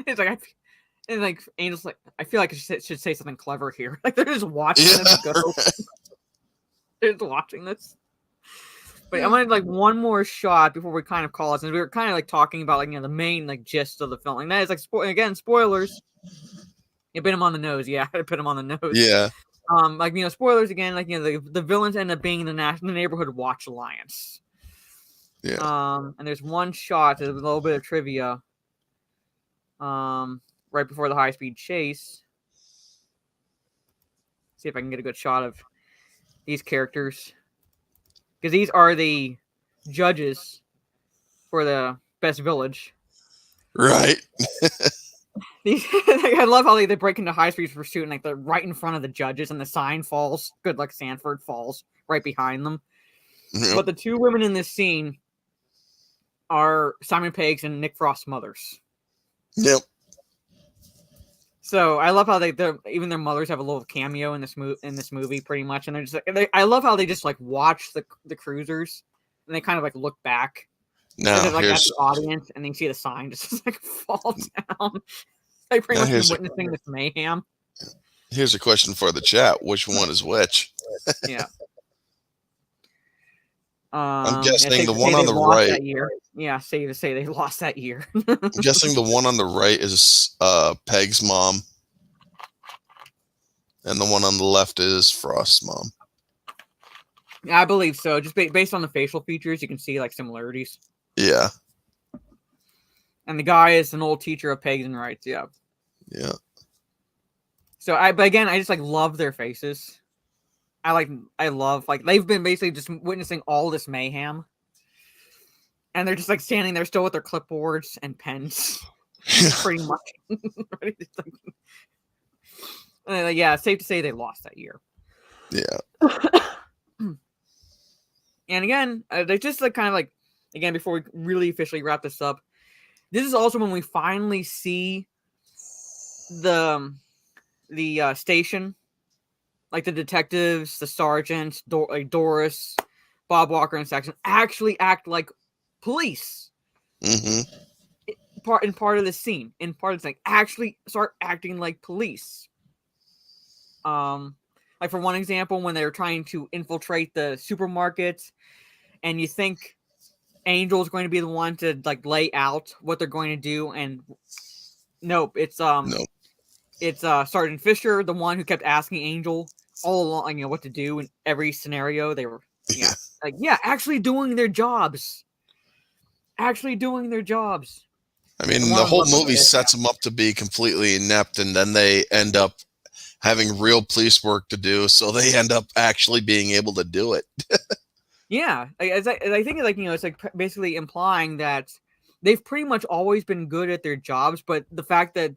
It's like and like Angel's like, I feel like I should say something clever here. Like they're just watching Yeah, this go. They're just watching this. But I wanted like one more shot before we kind of call it, and we were kind of like talking about like the main like gist of the film. And that is like again spoilers. You bit him on the nose, yeah. I put him on the nose. Yeah. Like spoilers again. Like the villains end up being the Neighborhood Watch Alliance. Yeah. And there's one shot, a little bit of trivia. Right before the high-speed chase. See if I can get a good shot of these characters. Because these are the judges for the best village. Right. I love how they break into high-speed pursuit and like they're right in front of the judges and the sign falls. Good luck Sanford falls right behind them. Yep. But the two women in this scene are Simon Pegg's and Nick Frost's mothers. Yep. So I love how even their mothers have a little cameo in this movie, pretty much, and they're just I love how they just like watch the cruisers and they kind of like look back. Now Like at here's the audience, and they see the sign just like fall down. Like pretty much witnessing this mayhem. a question for the chat. Which one is which? Yeah. I'm guessing the to one say on they the lost right. that year. Yeah, safe to say they lost that year. I'm guessing the one on the right is Peg's mom, and the one on the left is Frost's mom. Yeah, I believe so. Just based on the facial features, you can see like similarities. Yeah. And the guy is an old teacher of Pegs and Rights. Yeah. Yeah. So but again, I just like love their faces. I love like they've been basically just witnessing all this mayhem, and they're just like standing there still with their clipboards and pens, pretty much. And yeah, it's safe to say they lost that year. Yeah. And again, they just like kind of like again before we really officially wrap this up. This is also when we finally see the station. Like the detectives, the sergeants, like Doris, Bob Walker, and Saxon actually act like police. Mm-hmm. Part of the scene, in part of the thing, actually start acting like police. Like for one example, when they're trying to infiltrate the supermarket, and you think Angel's going to be the one to like lay out what they're going to do, and nope, it's Nope. It's Sergeant Fisher, the one who kept asking Angel all along, what to do in every scenario. They were, actually doing their jobs. Actually doing their jobs. I mean, the whole movie sets them up to be completely inept, and then they end up having real police work to do, so they end up actually being able to do it. Yeah, I think it's like basically implying that they've pretty much always been good at their jobs, but the fact that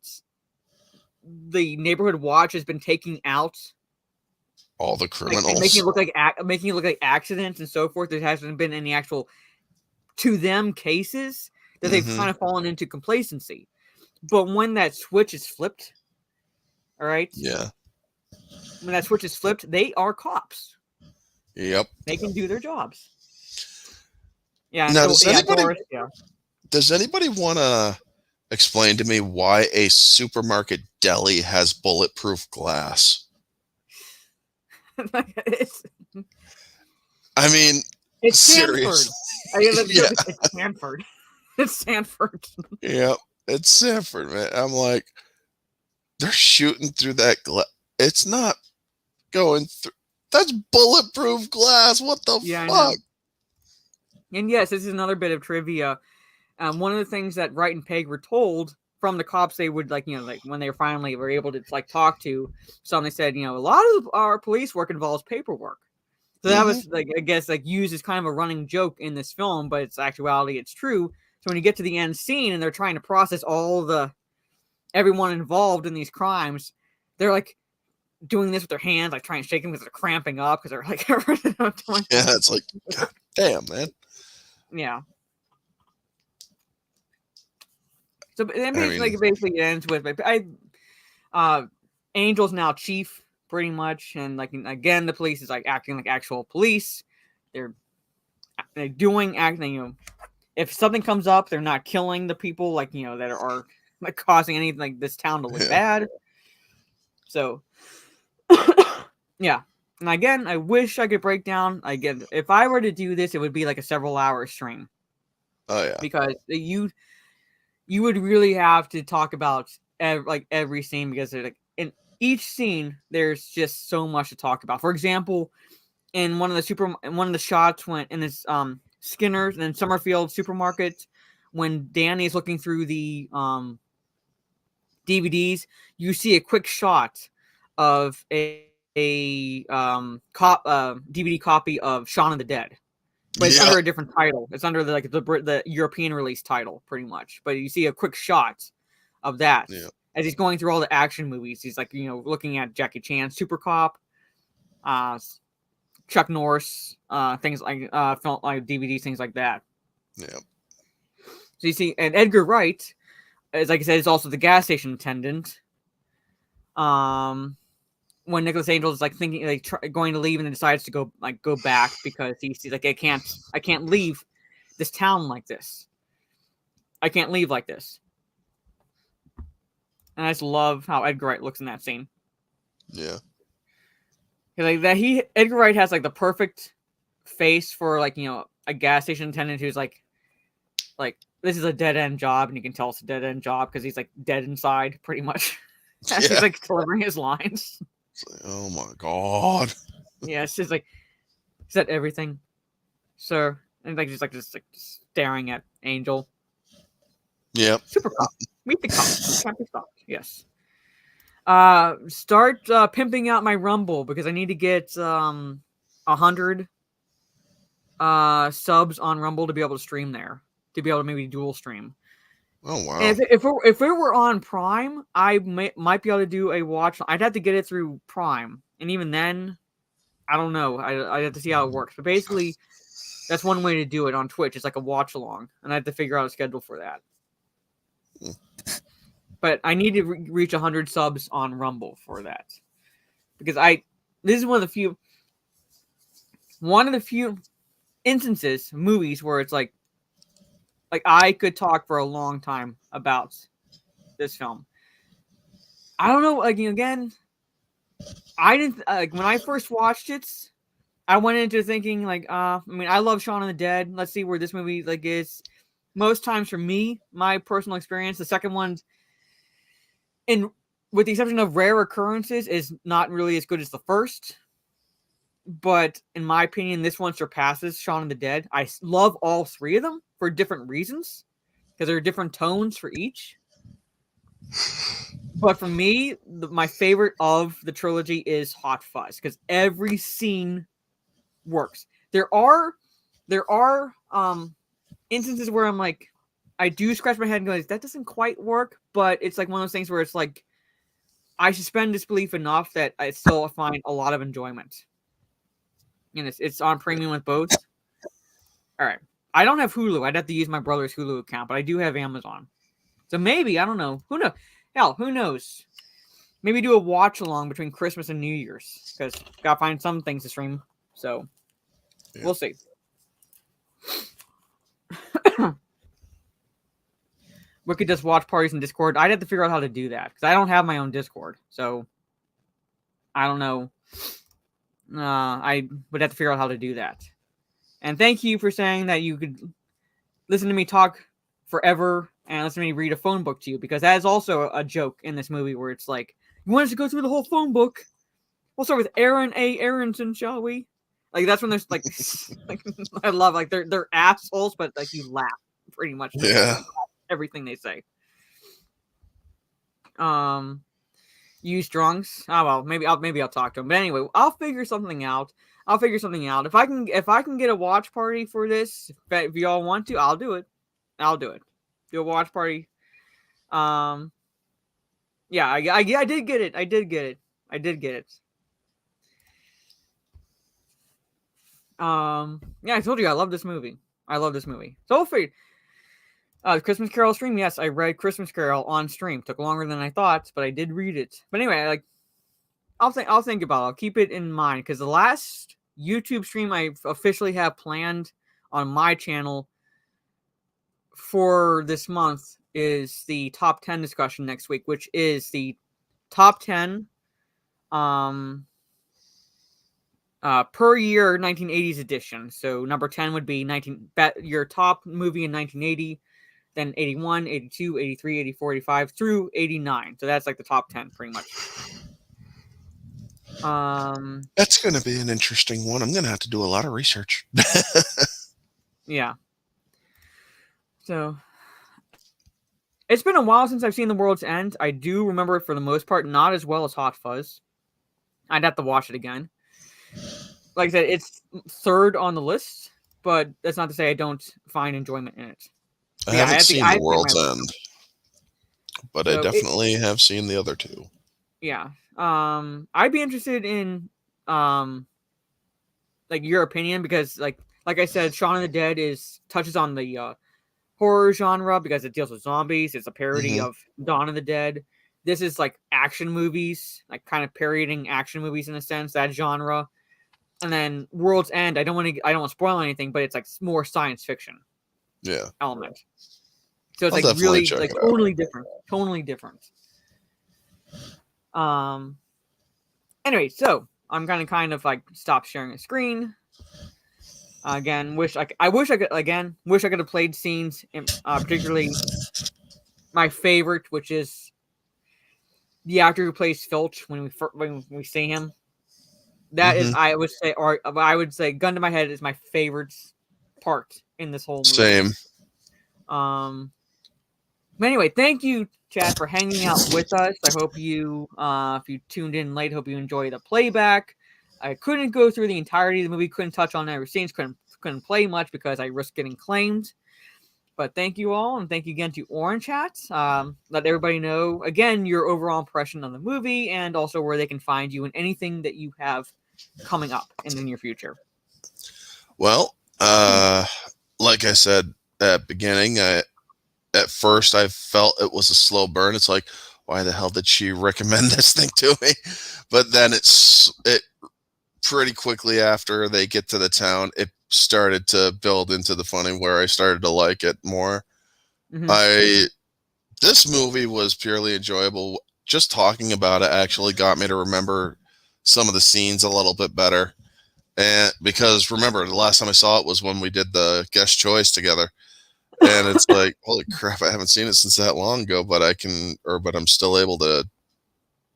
the neighborhood watch has been taking out all the criminals, like, making it look like accidents and so forth. There hasn't been any actual, to them, cases that they've kind of fallen into complacency. But when that switch is flipped, all right, yeah, when that switch is flipped, they are cops. Yep, they can do their jobs. Yeah. Now, So, does anybody want to explain to me why a supermarket deli has bulletproof glass? I mean, it's seriously. It's Sanford. It's Sanford. Yeah, it's Sanford, man. I'm like, they're shooting through that glass. It's not going through. That's bulletproof glass. What the fuck? And yes, this is another bit of trivia. One of the things that Wright and Peg were told from the cops, they would like when they finally were able to like talk to some, they said a lot of our police work involves paperwork. So that was like, I guess, like used as kind of a running joke in this film, but it's actuality, it's true. So when you get to the end scene and they're trying to process everyone involved in these crimes, they're like doing this with their hands, like trying to shake them because they're cramping up because they're like, yeah, it's like, God damn, man. Yeah. So basically it ends with Angel's now chief, pretty much, and like again the police is like acting like actual police. They're acting. If something comes up, they're not killing the people like that are like causing anything like this town to look bad. So yeah, and again, I wish I could break down. Again, if I were to do this, it would be like a several-hour stream. Oh yeah, because you would really have to talk about every scene because like in each scene there's just so much to talk about. For example, in one of the shots when in this Skinner's and Summerfield supermarket, when Danny is looking through the DVDs, you see a quick shot of a DVD copy of Shaun of the Dead. But it's under a different title. It's under the European release title, pretty much. But you see a quick shot of that as he's going through all the action movies. He's like, looking at Jackie Chan, Super Cop, Chuck Norris, things like film, like DVDs, things like that. Yeah. So you see, and Edgar Wright, as like I said, is also the gas station attendant. When Nicholas Angel is like thinking, like going to leave, and then decides to go back because he's like, I can't leave this town like this. I can't leave like this. And I just love how Edgar Wright looks in that scene. Yeah. Like that, Edgar Wright has like the perfect face for like a gas station attendant who's like this is a dead end job, and you can tell it's a dead end job because he's like dead inside, pretty much. As he's like delivering his lines. Like, oh my God. Yeah, it's just like, is that everything, sir? And like just staring at Angel. Yep. Super Cop. Meet the cop. Can't be stopped. Yes. Start pimping out my Rumble because I need to get 100 subs on Rumble to be able to stream there. To be able to maybe dual stream. Oh wow! And if it were on Prime, I might be able to do a watch. I'd have to get it through Prime, and even then, I don't know. I'd have to see how it works. But basically, that's one way to do it on Twitch. It's like a watch along, and I have to figure out a schedule for that. But I need to reach 100 subs on Rumble for that, because this is one of the few instances, movies where it's like I could talk for a long time about this film. I don't know, like, again, I didn't, when I first watched it, I went into thinking, like, I love Shaun of the Dead. Let's see where this movie, like, is. Most times for me, my personal experience, the second one, with the exception of rare occurrences, is not really as good as the first. But in my opinion, this one surpasses Shaun of the Dead. I love all three of them for different reasons, because there are different tones for each. But for me, my favorite of the trilogy is Hot Fuzz, because every scene works. There are instances where I'm like, I do scratch my head and go, that doesn't quite work. But it's like one of those things where it's like, I suspend disbelief enough that I still find a lot of enjoyment. And it's on premium with both. All right. I don't have Hulu. I'd have to use my brother's Hulu account, but I do have Amazon. So maybe, I don't know. Who knows? Hell, who knows? Maybe do a watch along between Christmas and New Year's, because gotta find some things to stream. So we'll see. We could just watch parties in Discord. I'd have to figure out how to do that, because I don't have my own Discord. So I don't know. I would have to figure out how to do that. And thank you for saying that you could listen to me talk forever and listen to me read a phone book to you, because that is also a joke in this movie where it's like, you want us to go through the whole phone book? We'll start with Aaron A. Aronson, shall we? Like, that's when there's like, like I love, like, they're assholes, but like you laugh pretty much. Yeah. Everything they say. Use drunks. Oh well, maybe I'll talk to him. But anyway, I'll figure something out. If I can get a watch party for this, if y'all want to, I'll do it. Do a watch party. Yeah, I did get it. I did get it. Yeah, I told you I love this movie. So hopefully, Christmas Carol stream. Yes, I read Christmas Carol on stream. Took longer than I thought, but I did read it. But anyway, I'll think about it. I'll keep it in mind because the last YouTube stream I officially have planned on my channel for this month is the top 10 discussion next week, which is the top 10 per year 1980s edition. So number 10 would be your top movie in 1980, then 81, 82, 83, 84, 85 through 89. So that's like the top 10 pretty much. That's going to be an interesting one. I'm going to have to do a lot of research. Yeah. So it's been a while since I've seen The World's End. I do remember it for the most part, not as well as Hot Fuzz. I'd have to watch it again. Like I said, it's third on the list, but that's not to say I don't find enjoyment in it. I haven't seen The World's End, but I definitely have seen the other two. Yeah. I'd be interested in like your opinion because like I said, Shaun of the Dead touches on the horror genre because it deals with zombies. It's a parody of Dawn of the Dead. This is like action movies, like kind of parodying action movies in a sense, that genre. And then World's End, I don't want to spoil anything, but it's like more science fiction. Yeah. Element. So it's I'll like really check like it out. totally different. Anyway, so I'm gonna kind of like stop sharing a screen. Again, wish I could have played scenes, particularly my favorite, which is the actor who plays Filch when we see him. That is, I would say, gun to my head, is my favorite part in this whole movie. Same. But anyway, thank you, Chad, for hanging out with us. I hope you, if you tuned in late, hope you enjoy the playback. I couldn't go through the entirety of the movie, couldn't touch on every scene, couldn't play much because I risked getting claimed. But thank you all, and thank you again to Orange Hat. Let everybody know, again, your overall impression on the movie, and also where they can find you and anything that you have coming up in the near future. Well, like I said at the beginning, at first I felt it was a slow burn. It's like, why the hell did she recommend this thing to me? But then it pretty quickly after they get to the town, it started to build into the funny where I started to like it more. This movie was purely enjoyable. Just talking about it actually got me to remember some of the scenes a little bit better. And because remember, the last time I saw it was when we did the guest choice together. And it's like, holy crap, I haven't seen it since that long ago, but I'm still able to.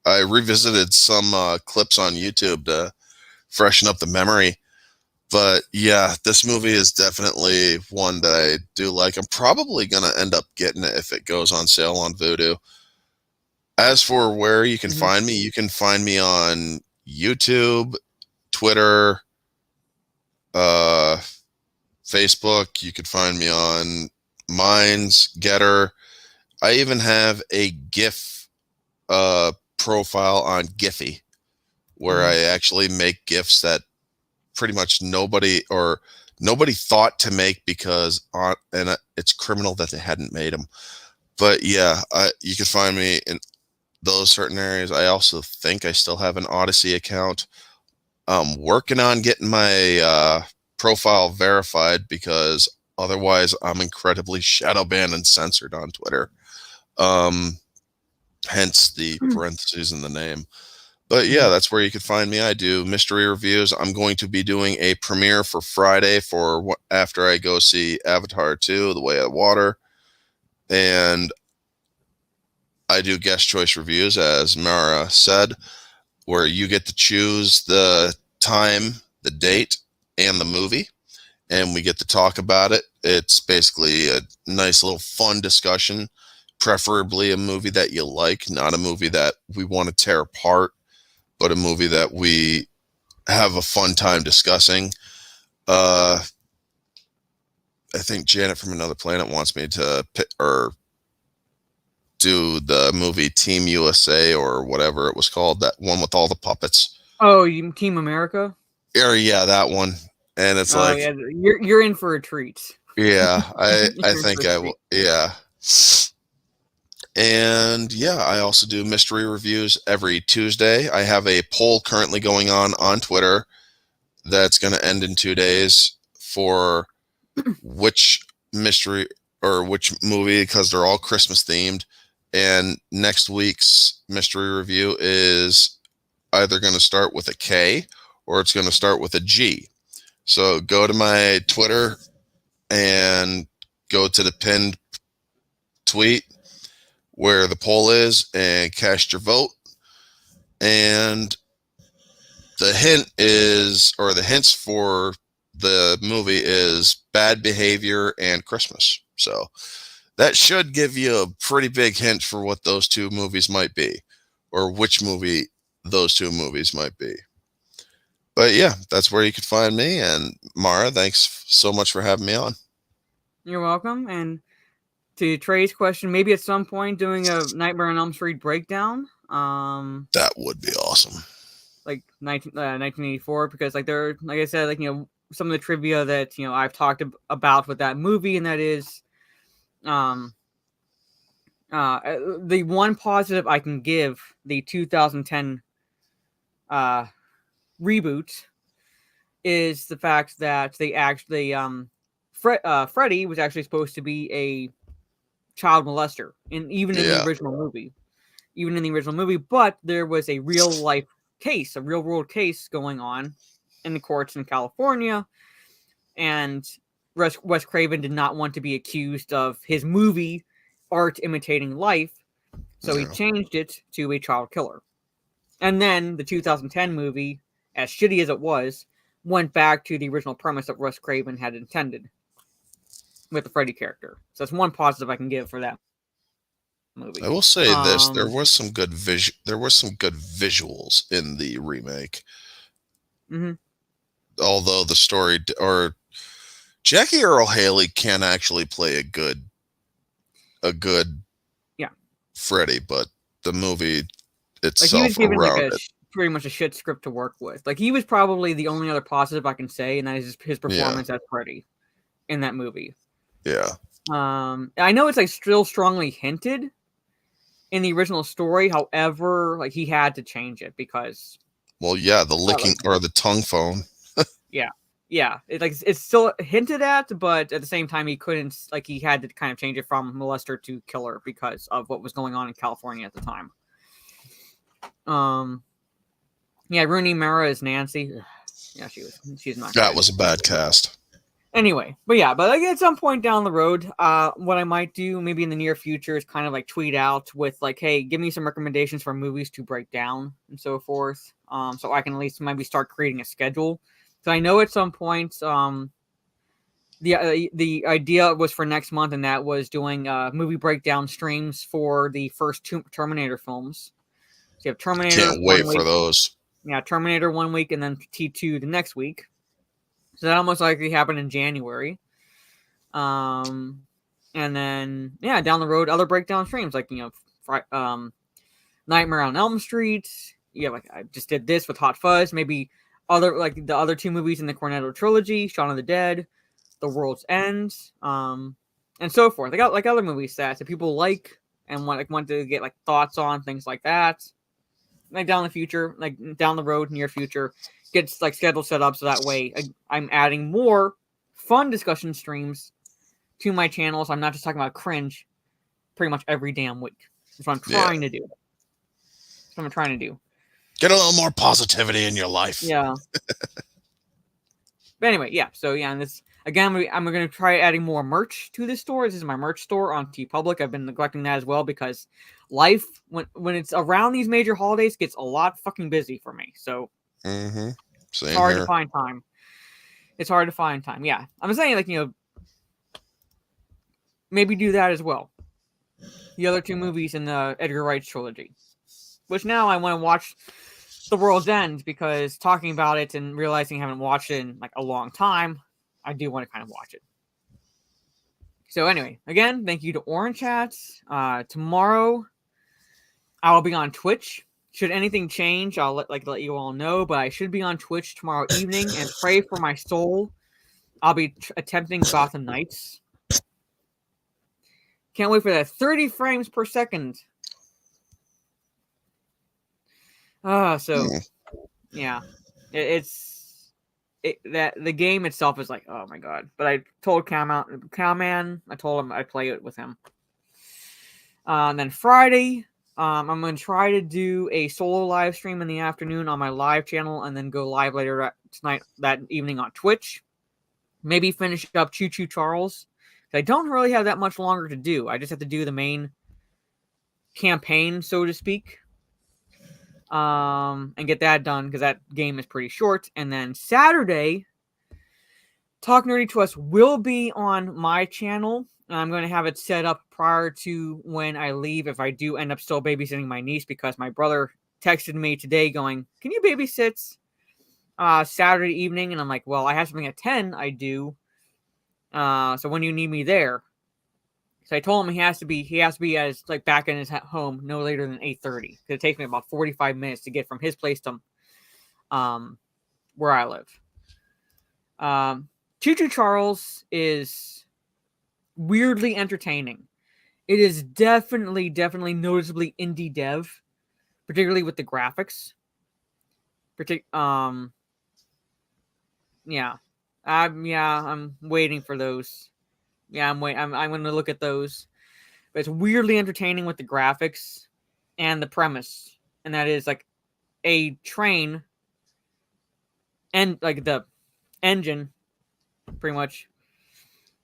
I revisited some clips on YouTube to freshen up the memory. But yeah, this movie is definitely one that I do like. I'm probably going to end up getting it if it goes on sale on Vudu. As for where you can find me, you can find me on YouTube, Twitter, Facebook. You could find me on Minds, Getter. I even have a GIF profile on Giphy where I actually make GIFs that pretty much nobody thought to make because it's criminal that they hadn't made them. But yeah, you can find me in those certain areas. I also think I still have an Odyssey account. I'm working on getting my profile verified because otherwise I'm incredibly shadow banned and censored on Twitter. Hence the parentheses in the name. But yeah, that's where you can find me. I do mystery reviews. I'm going to be doing a premiere for Friday for after I go see Avatar 2, The Way of Water. And I do guest choice reviews, as Mara said, where you get to choose the time, the date, and the movie. And we get to talk about it It's basically a nice little fun discussion, preferably a movie that you like, not a movie that we want to tear apart, but a movie that we have a fun time discussing. I think Janet from Another Planet wants me to do the movie Team USA or whatever it was called, that one with all the puppets. Oh, you Team America? Or yeah, that one. And it's like, yeah, you're in for a treat. yeah, I You're in think for a I treat. will. Yeah. And yeah, I also do mystery reviews every Tuesday. I have a poll currently going on Twitter that's going to end in 2 days for which mystery or which movie, because they're all Christmas themed. And next week's mystery review is either going to start with a K or it's going to start with a G. So go to my Twitter and go to the pinned tweet where the poll is and cast your vote. And the hint is, or the hints for the movie is Bad Behavior and Christmas. So that should give you a pretty big hint for what those two movies might be, or which movie those two movies might be. But yeah, that's where you could find me. And Mara, thanks so much for having me on. You're welcome. And to Trey's question, maybe at some point doing a Nightmare on Elm Street breakdown. That would be awesome. Like 1984, because like I said, like, you know, some of the trivia that, you know, I've talked about with that movie, and that is, the one positive I can give the 2010 reboot is the fact that they actually Freddy was actually supposed to be a child molester, and even in the original movie, but there was a real life case, a real world case going on in the courts in California, and Wes Craven did not want to be accused of his movie art imitating life, so he changed it to a child killer. And then the 2010 movie, as shitty as it was, went back to the original premise that Wes Craven had intended with the Freddy character. So that's one positive I can give for that movie. I will say this: there was some good visuals in the remake. Mm-hmm. Although the story, or Jackie Earle Haley can actually play a good Freddy, but the movie itself, like, he was given around like pretty much a shit script to work with. Like, he was probably the only other positive I can say, and that is his performance as Freddy in that movie. Yeah. I know it's like still strongly hinted in the original story. However, like, he had to change it because, well, yeah, the licking or the tongue phone. yeah, it's still hinted at, but at the same time, he couldn't, like, he had to kind of change it from molester to killer because of what was going on in California at the time. Yeah, Rooney Mara is Nancy. Yeah, she's not. That was a bad cast. Anyway, but like at some point down the road, what I might do maybe in the near future is kind of like tweet out with like, hey, give me some recommendations for movies to break down and so forth. So I can at least maybe start creating a schedule. So I know at some point, the idea was for next month, and that was doing movie breakdown streams for the first two Terminator films. So you have Terminator. Can't wait for those. Yeah, Terminator 1 week, and then T2 the next week. So that almost likely happened in January. And then, yeah, down the road, other breakdown streams, like, you know, Nightmare on Elm Street. Yeah, like, I just did this with Hot Fuzz. Maybe the other two movies in the Cornetto trilogy, Shaun of the Dead, The World's End, and so forth. I got like other movies that people like and want to get like thoughts on, things like that. Like down the road, near future, gets like schedule set up so that way I'm adding more fun discussion streams to my channel. So I'm not just talking about cringe pretty much every damn week. That's what I'm trying to do. That's what I'm trying to do. Get a little more positivity in your life. Yeah. But anyway, yeah. So yeah, and this again, I'm going to try adding more merch to this store. This is my merch store on TeePublic. I've been neglecting that as well because life, when it's around these major holidays, gets a lot fucking busy for me. So Same it's hard here. to find time. It's hard to find time. Yeah, I'm saying, like, you know, maybe do that as well. The other 2 movies in the Edgar Wright trilogy. Which now I want to watch The World's End, because talking about it and realizing I haven't watched it in like a long time, I do want to kind of watch it. So anyway, again, thank you to Orange Hats. Tomorrow, I'll be on Twitch. Should anything change, I'll let you all know. But I should be on Twitch tomorrow evening, and pray for my soul. I'll be attempting Gotham Knights. Can't wait for that. 30 frames per second. Yeah, that the game itself is like, oh my god. But I told Cowman, I told him I'd play it with him. And then Friday, I'm going to try to do a solo live stream in the afternoon on my live channel, and then go live later that evening on Twitch. Maybe finish up Choo Choo Charles. I don't really have that much longer to do. I just have to do the main campaign, so to speak. And get that done, because that game is pretty short. And then Saturday, Talk Nerdy to Us will be on my channel. I'm going to have it set up prior to when I leave, if I do end up still babysitting my niece, because my brother texted me today going, can you babysit Saturday evening? And I'm like, well, I have something at 10. I do. So when do you need me there? So I told him he has to be as like back in his home no later than 8:30. Because it takes me about 45 minutes to get from his place to where I live. Choo Choo Charles is weirdly entertaining. It is definitely noticeably indie dev, particularly with the graphics. I'm waiting for those. Yeah, I'm going to look at those. But it's weirdly entertaining with the graphics and the premise. And that is like a train and like the engine pretty much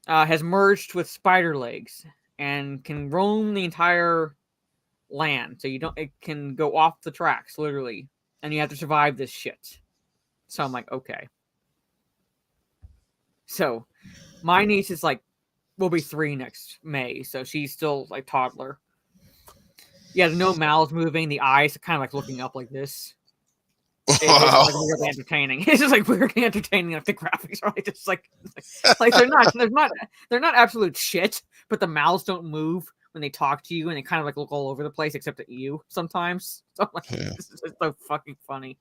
has merged with spider legs and can roam the entire land. So it can go off the tracks literally, and you have to survive this shit. So I'm like, okay. So my niece is like, will be 3 next May, so she's still like toddler. Yeah, no mouths moving, the eyes are kind of like looking up like this. It's just like weirdly entertaining. It's just like weirdly entertaining. Like the graphics are like just like they're not absolute shit, but the mouths don't move when they talk to you, and they kind of like look all over the place except at you sometimes. So I'm like, this is just so fucking funny.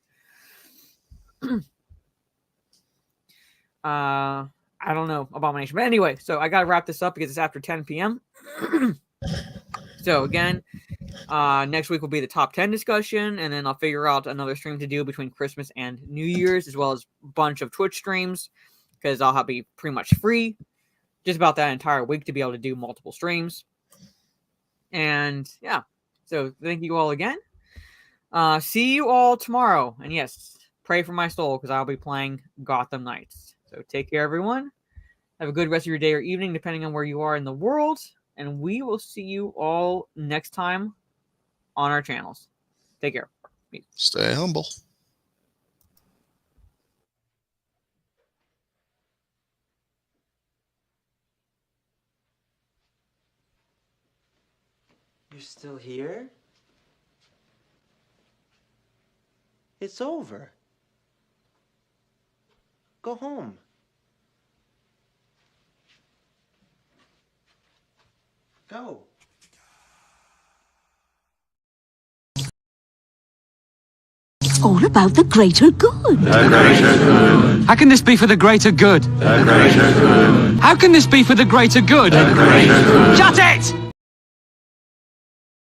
I don't know, Abomination. But anyway, so I got to wrap this up because it's after 10 p.m. So again, next week will be the top 10 discussion, and then I'll figure out another stream to do between Christmas and New Year's, as well as a bunch of Twitch streams, because I'll be pretty much free just about that entire week to be able to do multiple streams. And yeah, so thank you all again. See you all tomorrow. And yes, pray for my soul, because I'll be playing Gotham Knights. So take care, everyone. Have a good rest of your day or evening, depending on where you are in the world. And we will see you all next time on our channels. Take care. Peace. Stay humble. You're still here? It's over. Go home. Go. It's all about the greater good. The greater good. How can this be for the greater good? The greater good. How can this be for the greater good? The greater good. Shut it!